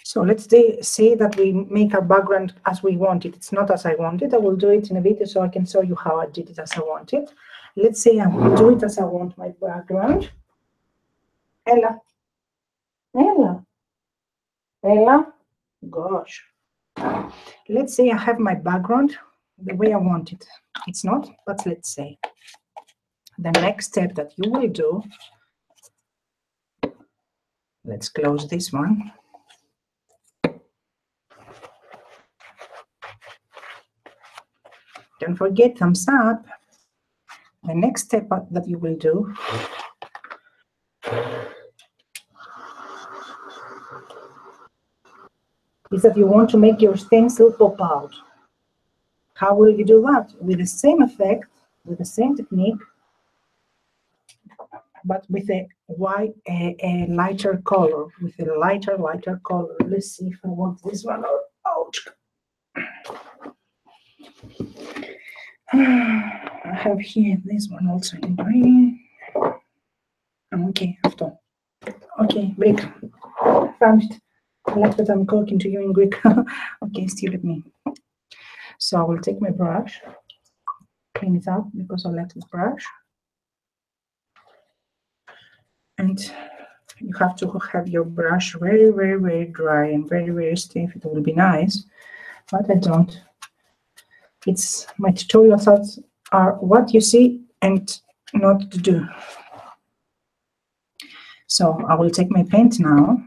S1: So let's say that we make our background as we want it. It's not as I want it. I will do it in a video so I can show you how I did it as I want it. Let's say I will do it as I want my background. Ella. Ella. Ella. Gosh. Let's say I have my background the way I want it. It's not, but let's say. The next step that you will do, let's close this one. Don't forget thumbs up. The next step that you will do is that you want to make your stencil pop out. How will you do that? With the same effect, with the same technique, but with a lighter color, with a lighter color. Let's see if I want this one or ouch. I have here this one also in green. Okay, αυτό. Okay, Greek. Found it. I like that I'm talking to you in Greek. Okay, stay with me. So I will take my brush, clean it up because I like this brush. And you have to have your brush very dry and very stiff. It will be nice, but I don't. It's my tutorials are what you see and not to do. So I will take my paint now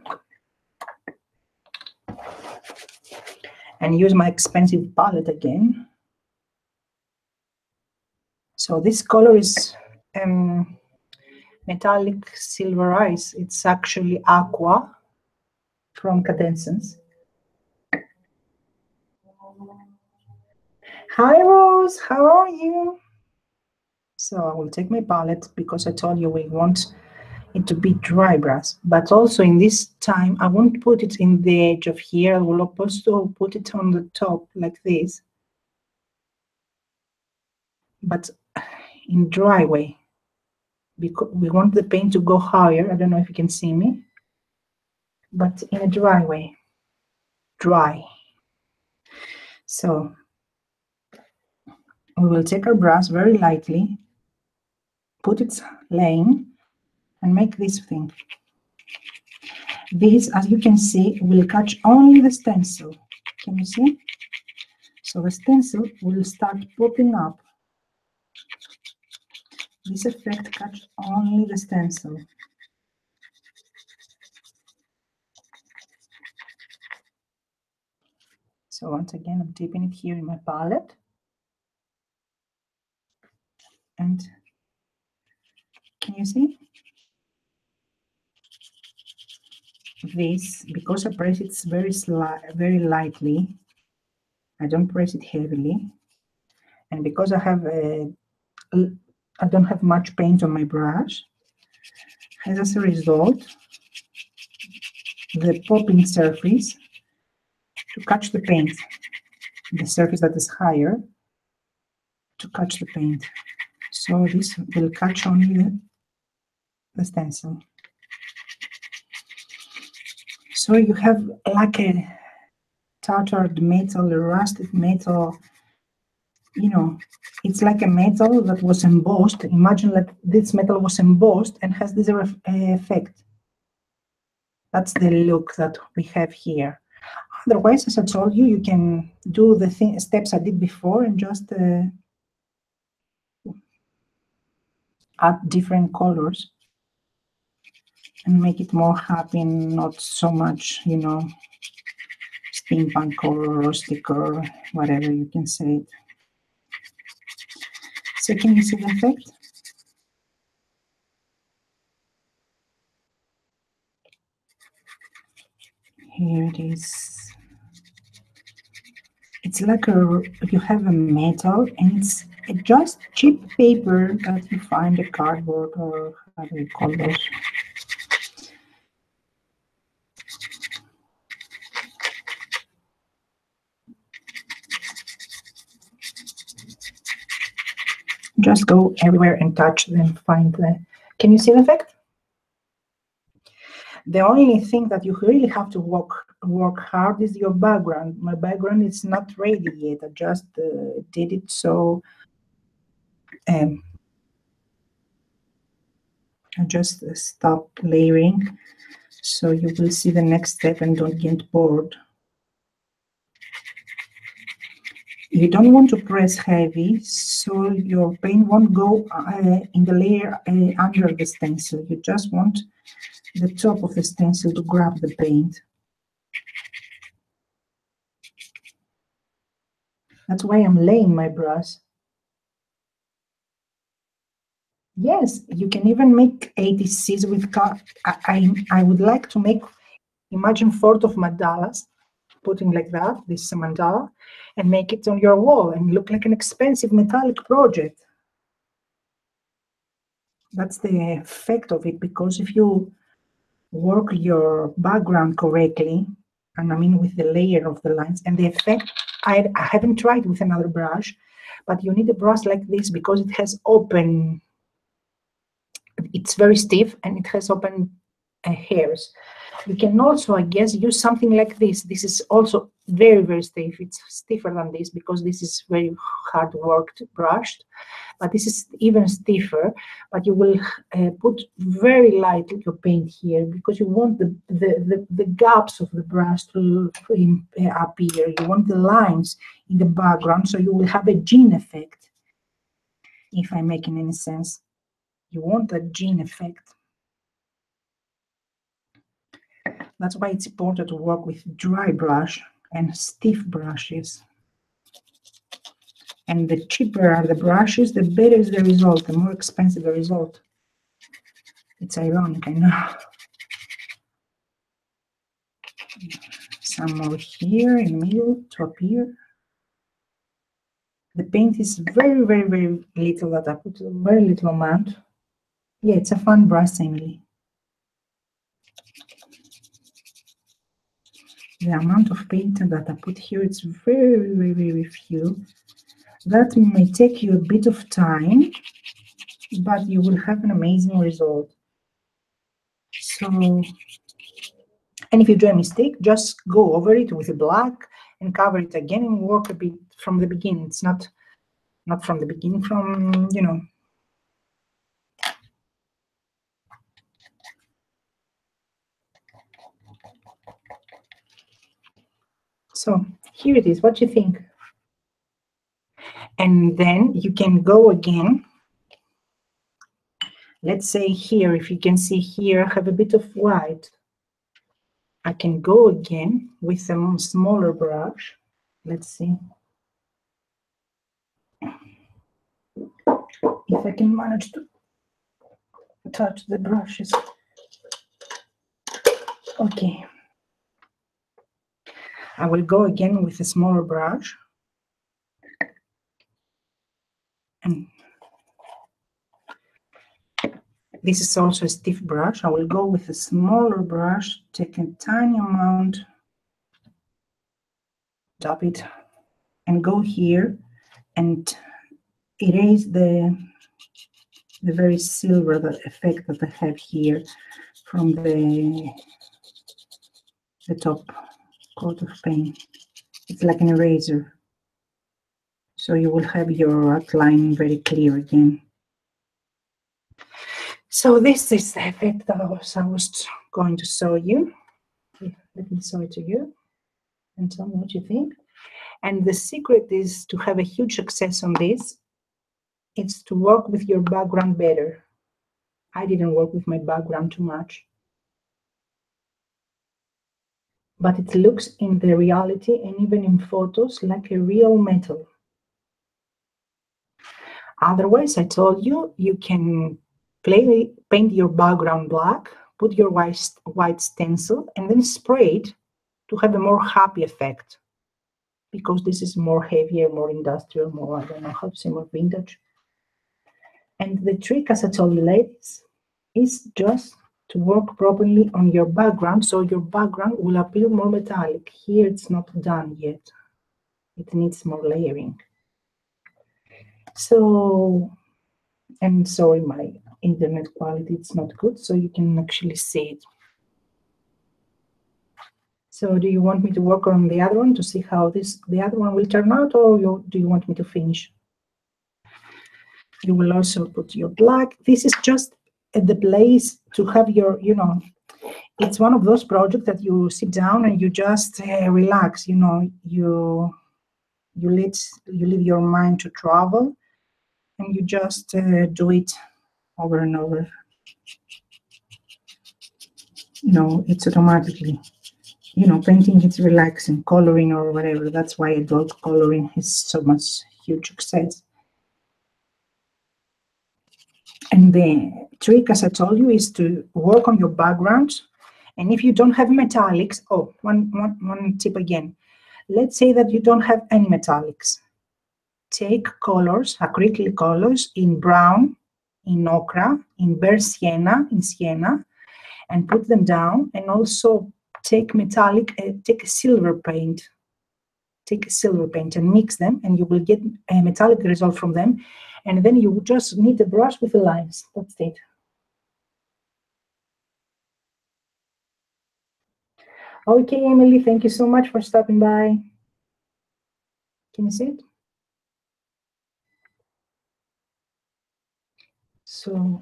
S1: and use my expensive palette again. So this color is metallic silver ice. It's actually aqua from Cadence. Hi Rose, how are you? So I will take my palette because I told you we want it to be dry brush, but also in this time I won't put it in the edge of here. I will also put it on the top like this, but in dry way, because we want the paint to go higher. I don't know if you can see me, but in a dry way, dry. So we will take our brush very lightly, put it laying, and make this thing. This, as you can see, will catch only the stencil. Can you see? So the stencil will start popping up. This effect catches only the stencil. So once again, I'm dipping it here in my palette. And can you see? This, because I press it very lightly, I don't press it heavily. And because I don't have much paint on my brush, as a result, the popping surface to catch the paint, the surface that is higher to catch the paint. So this will catch only the stencil. So you have like a tattered metal, a rusted metal, you know, it's like a metal that was embossed. Imagine that this metal was embossed and has this effect. That's the look that we have here. Otherwise, as I told you, you can do the steps I did before and just add different colors and make it more happy and not so much, you know, steampunk or rustic or whatever you can say it. So can you see the effect? Here it is. It's like you have a metal and it's just cheap paper that you find a cardboard or how do you call those? Just go everywhere and touch them, find the... Can you see the effect? The only thing that you really have to work hard is your background. My background is not ready yet. I just did it, so I just stop layering, so you will see the next step and don't get bored. You don't want to press heavy, so your paint won't go in the layer under the stencil. You just want the top of the stencil to grab the paint. That's why I'm laying my brush. Yes, you can even make 80s with I would like to make, imagine 4 of mandalas, putting like that, this is a mandala, and make it on your wall and look like an expensive metallic project. That's the effect of it, because if you work your background correctly, and I mean with the layer of the lines and the effect, I haven't tried with another brush, but you need a brush like this because it has open, it's very stiff and it has open hairs. You can also, I guess, use something like this. This is also very, very stiff. It's stiffer than this because this is very hard worked brushed, but this is even stiffer. But you will put very lightly your paint here because you want the gaps of the brush to appear. You want the lines in the background, so you will have a gene effect, if I'm making any sense. You want that gene effect. That's why it's important to work with dry brush and stiff brushes. And the cheaper are the brushes, the better is the result, the more expensive the result. It's ironic, I know. Some more here in the middle to appear. The paint is very, very, very little that I put, a very little amount. Yeah, it's a fun brush, Emily. The amount of paint that I put here, it's very, very, very few. That may take you a bit of time, but you will have an amazing result. So, and if you do a mistake, just go over it with a black and cover it again and work a bit from the beginning. It's not from the beginning, from, you know. So here it is. What do you think? And then you can go again. Let's say here, if you can see here, I have a bit of white. I can go again with a smaller brush. Let's see if I can manage to touch the brushes. Okay. I will go again with a smaller brush. And this is also a stiff brush. I will go with a smaller brush, take a tiny amount, dab it, and go here and erase the very silver effect that I have here from the top coat of paint. It's like an eraser. So you will have your outline very clear again. So this is the effect that I was going to show you. Let me show it to you and tell me what you think. And the secret is to have a huge success on this. It's to work with your background better. I didn't work with my background too much. But it looks in the reality and even in photos like a real metal. Otherwise, I told you, you can paint your background black, put your white stencil, and then spray it to have a more happy effect. Because this is more heavier, more industrial, more, I don't know how to say, more vintage. And the trick, as I told you, ladies, is just to work properly on your background, so your background will appear more metallic. Here it's not done yet. It needs more layering. So, and sorry, my internet quality, it's not good, so you can actually see it. So do you want me to work on the other one to see how the other one will turn out, or do you want me to finish? You will also put your black. This is just at the place to have your, it's one of those projects that you sit down and you just relax, you leave your mind to travel, and you just do it over and over. It's automatically, painting, it's relaxing, coloring or whatever. That's why adult coloring has so much huge success. And the trick, as I told you, is to work on your background. And if you don't have metallics, one tip again. Let's say that you don't have any metallics. Take colors, acrylic colors in brown, in ochre, in bare sienna, and put them down. And also take take a silver paint. Take a silver paint and mix them, and you will get a metallic result from them. And then you just need a brush with the lines. That's it. Okay, Emily, thank you so much for stopping by. Can you see it? So,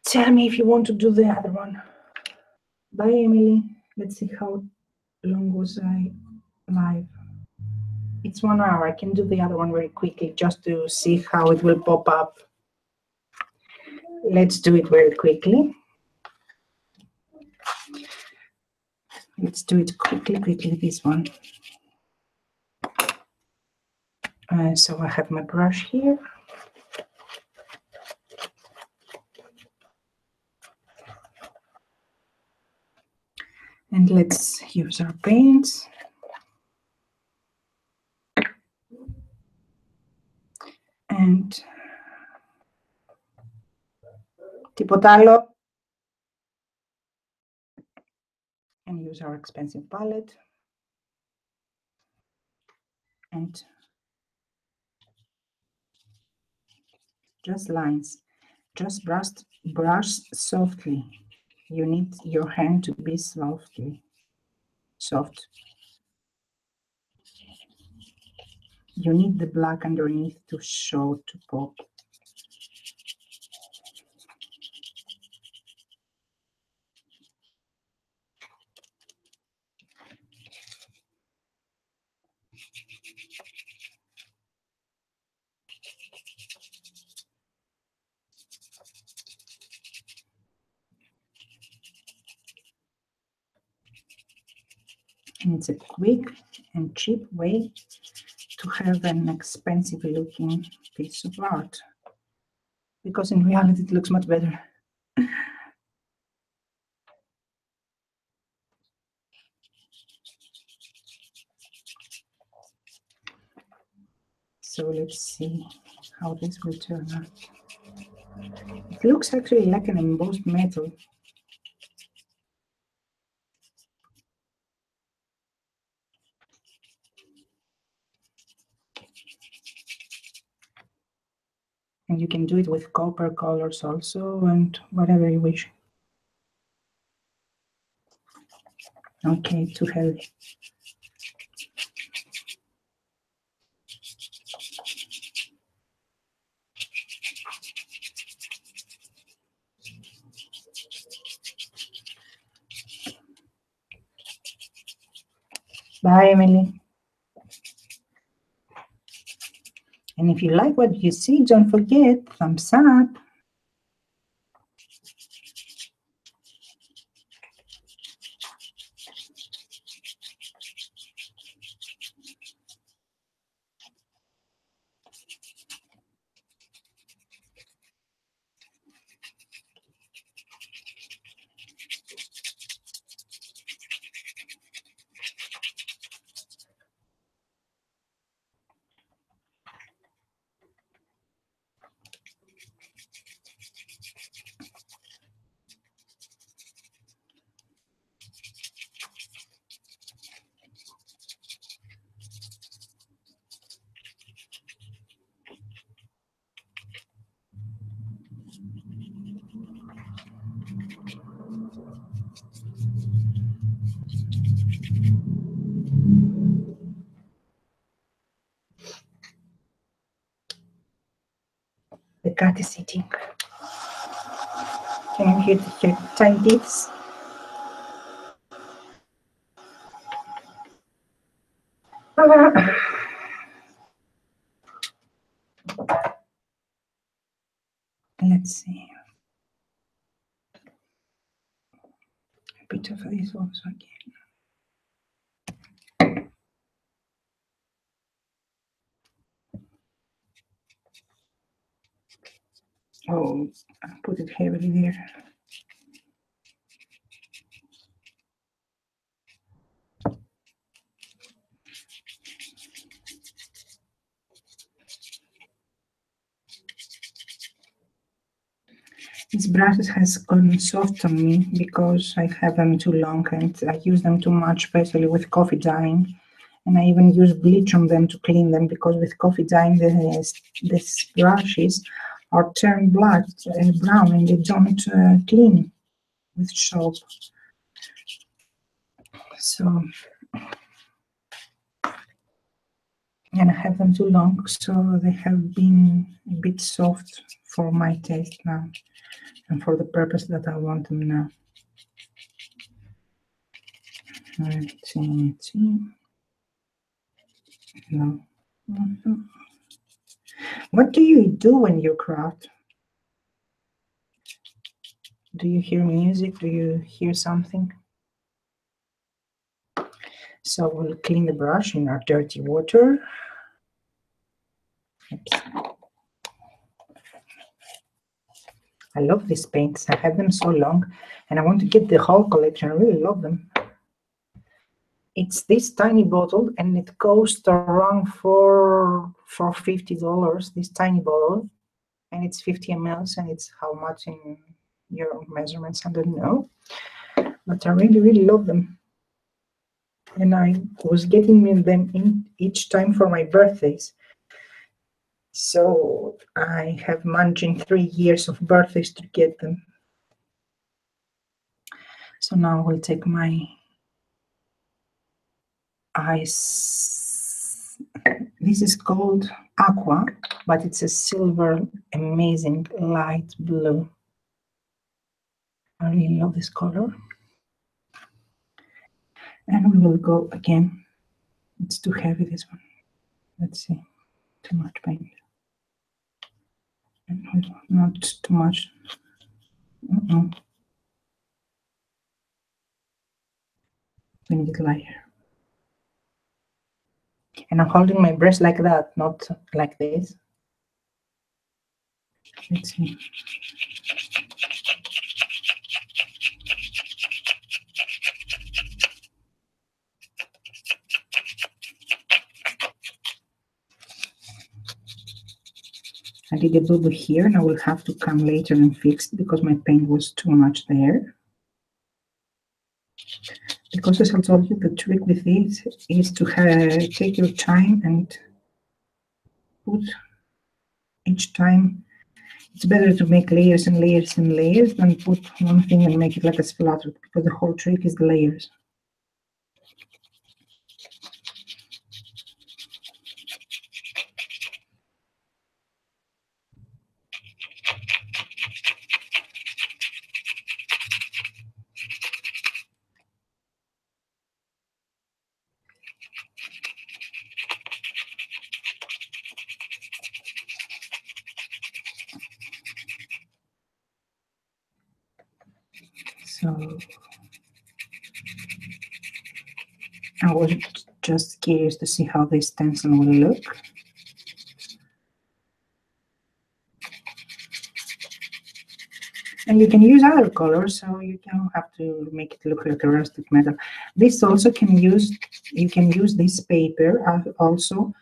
S1: tell me if you want to do the other one. Bye, Emily. Let's see how long was I live. It's 1 hour. I can do the other one very quickly just to see how it will pop up. Let's do it very quickly. Let's do it quickly, this one. So I have my brush here. And let's use our paints. And τίποτα άλλο. And use our expensive palette. And just lines. Just brush softly. You need your hand to be soft. you need the black underneath to show, to pop. And it's a quick and cheap way to have an expensive looking piece of art, because in reality it looks much better. So let's see how this will turn out. It looks actually like an embossed metal. And you can do it with copper colors also, and whatever you wish. Okay, too heavy. Bye, Emily. And if you like what you see, don't forget, thumbs up. The cat is eating. Can you hear the tiny teeth? Let's see. A bit of this also again. Oh, I put it heavily there. These brushes has gone soft on me because I have them too long and I use them too much, especially with coffee dyeing. And I even use bleach on them to clean them, because with coffee dyeing these brushes are turned black and brown and they don't clean with soap. So, and I have them too long, so they have been a bit soft for my taste now and for the purpose that I want them now. Let's see. No. What do you do when you craft? Do you hear music? Do you hear something? So we'll clean the brush in our dirty water. Oops. I love these paints. I have them so long and I want to get the whole collection. I really love them. It's this tiny bottle and it costs around for $50, this tiny bottle, and it's 50 ml, and it's how much in your measurements, I don't know, but I really love them. And I was getting them in each time for my birthdays. So I have managed 3 years of birthdays to get them. So now I will take my ice This is called aqua, but it's a silver, amazing light blue. I really love this color. And we will go again. It's too heavy, this one. Let's see. Too much paint. Not too much. We need it lighter. And I'm holding my brush like that, not like this. Let's see. I did a boo-boo here, and I will have to come later and fix it because my paint was too much there. Because as I told you, the trick with this is to take your time and put each time. It's better to make layers and layers and layers than put one thing and make it like a splatter, because the whole trick is the layers. So I was just curious to see how this stencil will look. And you can use other colors, so you don't have to make it look like a rustic metal. This also can use, you can use this paper also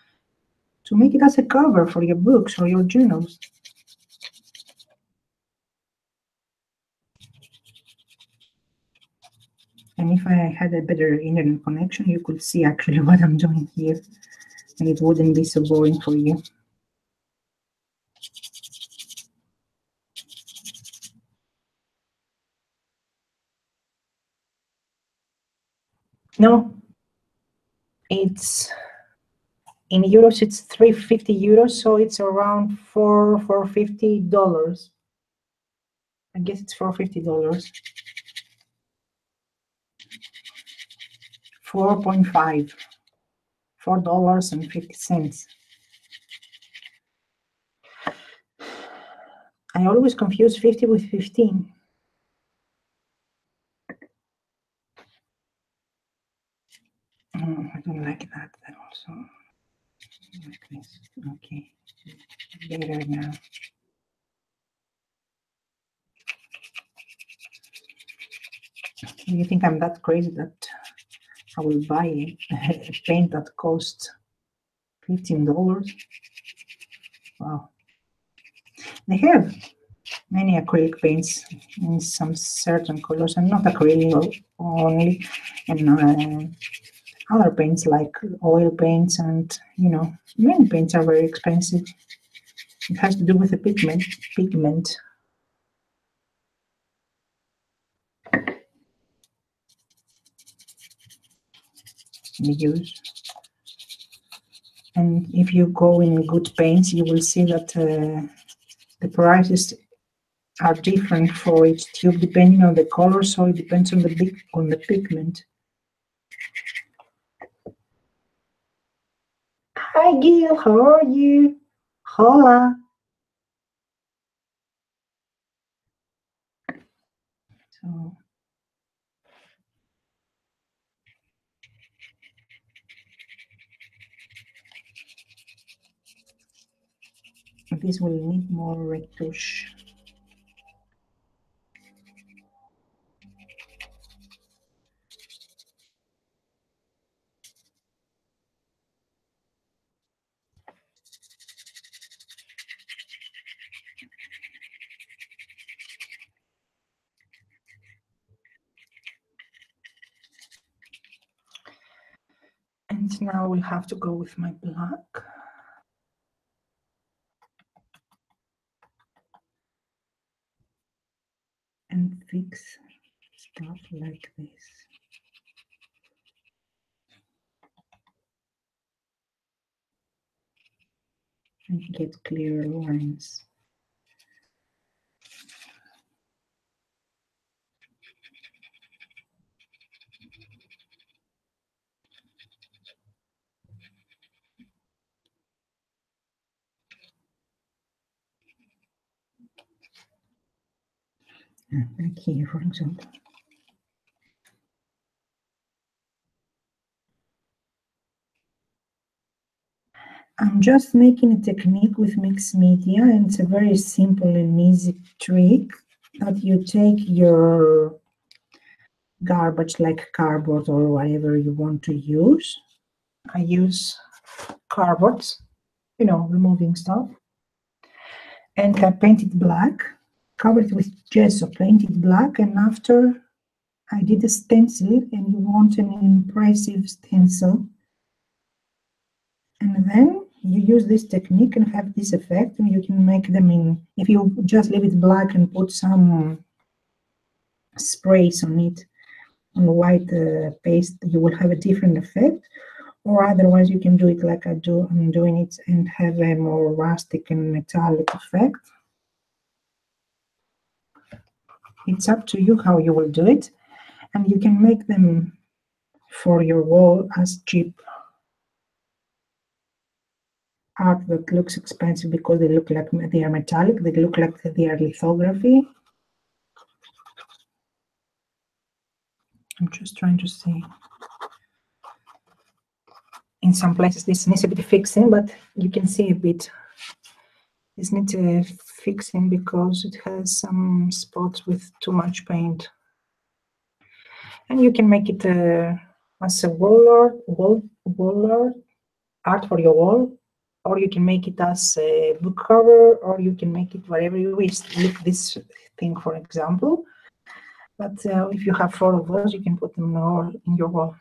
S1: to make it as a cover for your books or your journals. And if I had a better internet connection, you could see actually what I'm doing here, and it wouldn't be so boring for you. No, it's in euros, it's 350 euros, so it's around $450. I guess it's $450. $4.50. I always confuse 50 with 15. Oh, I don't like that also. Like this. Okay. Better now. Do you think I'm that crazy that I will buy a paint that costs $15? Wow. They have many acrylic paints in some certain colors, and not acrylic only, and other paints like oil paints, and many paints are very expensive. It has to do with the pigment. We use. And if you go in good paints, you will see that the prices are different for each tube depending on the color, so it depends on the pigment. Hi Gil, how are you? Hola. So this will need more retouche. And now we'll have to go with my black. And fix stuff like this. and get clear lines. Like here, for example. I'm just making a technique with mixed media, and it's a very simple and easy trick that you take your garbage like cardboard or whatever you want to use. I use cardboard, you know, removing stuff, and I paint it black, covered it with gesso, paint it black, and after I did a stencil, and you want an impressive stencil, and then you use this technique and have this effect, and you can make them in, if you just leave it black and put some sprays on it, on white paste, you will have a different effect, or otherwise you can do it like I'm doing it, and have a more rustic and metallic effect. It's up to you how you will do it, and you can make them for your wall as cheap art that looks expensive because they look like they are metallic, they look like they are lithography. I'm just trying to see. In some places this needs a bit of fixing, but you can see a bit. This needs a fixing because it has some spots with too much paint. And you can make it as a wall art for your wall, or you can make it as a book cover, or you can make it whatever you wish. Look, this thing, for example. But if you have 4 of those, you can put them all in your wall.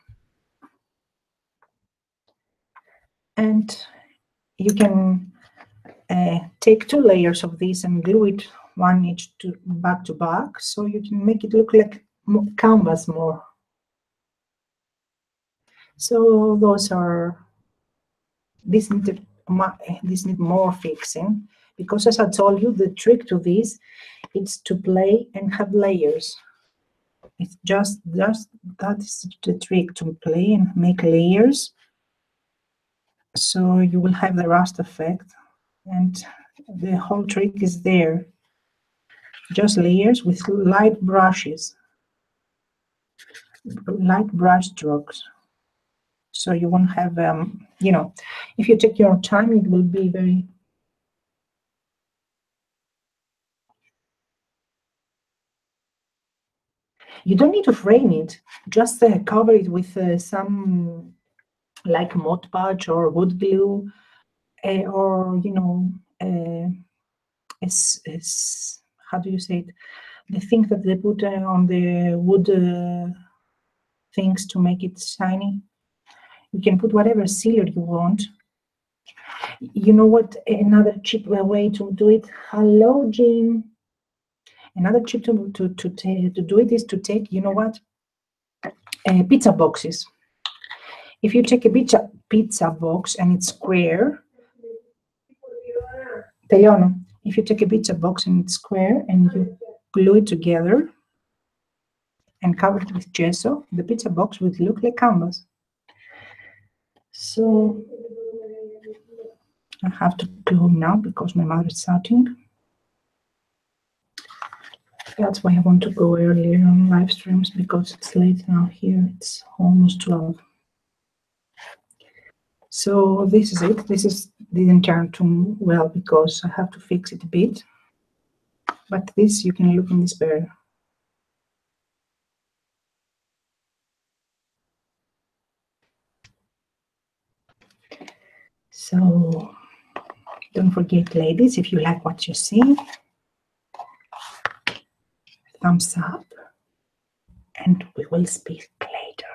S1: And you can take 2 layers of this and glue it one each to back, so you can make it look like canvas more. So those are, this need more fixing, because as I told you, the trick to this is to play and have layers. It's just that is the trick, to play and make layers, so you will have the rust effect, and the whole trick is there. Just layers with light brushes, light brush strokes, so you won't have you know, if you take your time, it will be very. You don't need to frame it, just cover it with some like Mod Podge or wood glue, or you know, how do you say it? The thing that they put on the wood things to make it shiny. You can put whatever sealer you want. You know what? Another cheap way to do it. Hello, Jean. Another cheap to do it is to take, you know what? Pizza boxes. If you take a pizza box and it's square, if you take a pizza box and it's square and you glue it together and cover it with gesso, the pizza box would look like canvas. So I have to go now because my mother is shouting. That's why I want to go earlier on live streams, because it's late now here. It's almost 12. So this is it. This didn't turn too well because I have to fix it a bit. But this, you can look in this better. So don't forget, ladies, if you like what you see, thumbs up, and we will speak later.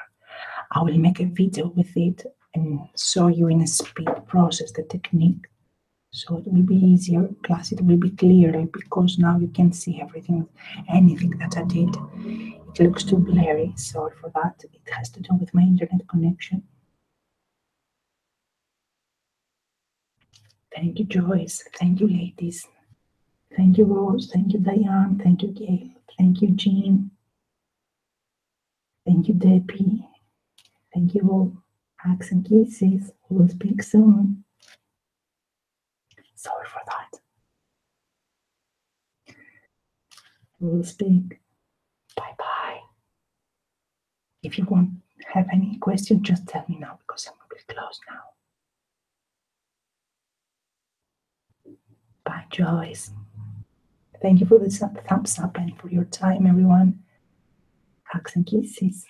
S1: I will make a video with it and show you in a speed process the technique, so it will be easier, plus it will be clearer, because now you can see everything, anything that I did. It looks too blurry, sorry for that. It has to do with my internet connection. Thank you, Joyce. Thank you, ladies. Thank you, Rose. Thank you, Diane. Thank you, Gail. Thank you, Jean. Thank you, Debbie. Thank you all. Hugs and kisses. We'll speak soon. Sorry for that. We'll speak. Bye-bye. If you have any questions, just tell me now because I'm going to close now. Bye, Joyce. Thank you for the thumbs up and for your time, everyone. Hugs and kisses.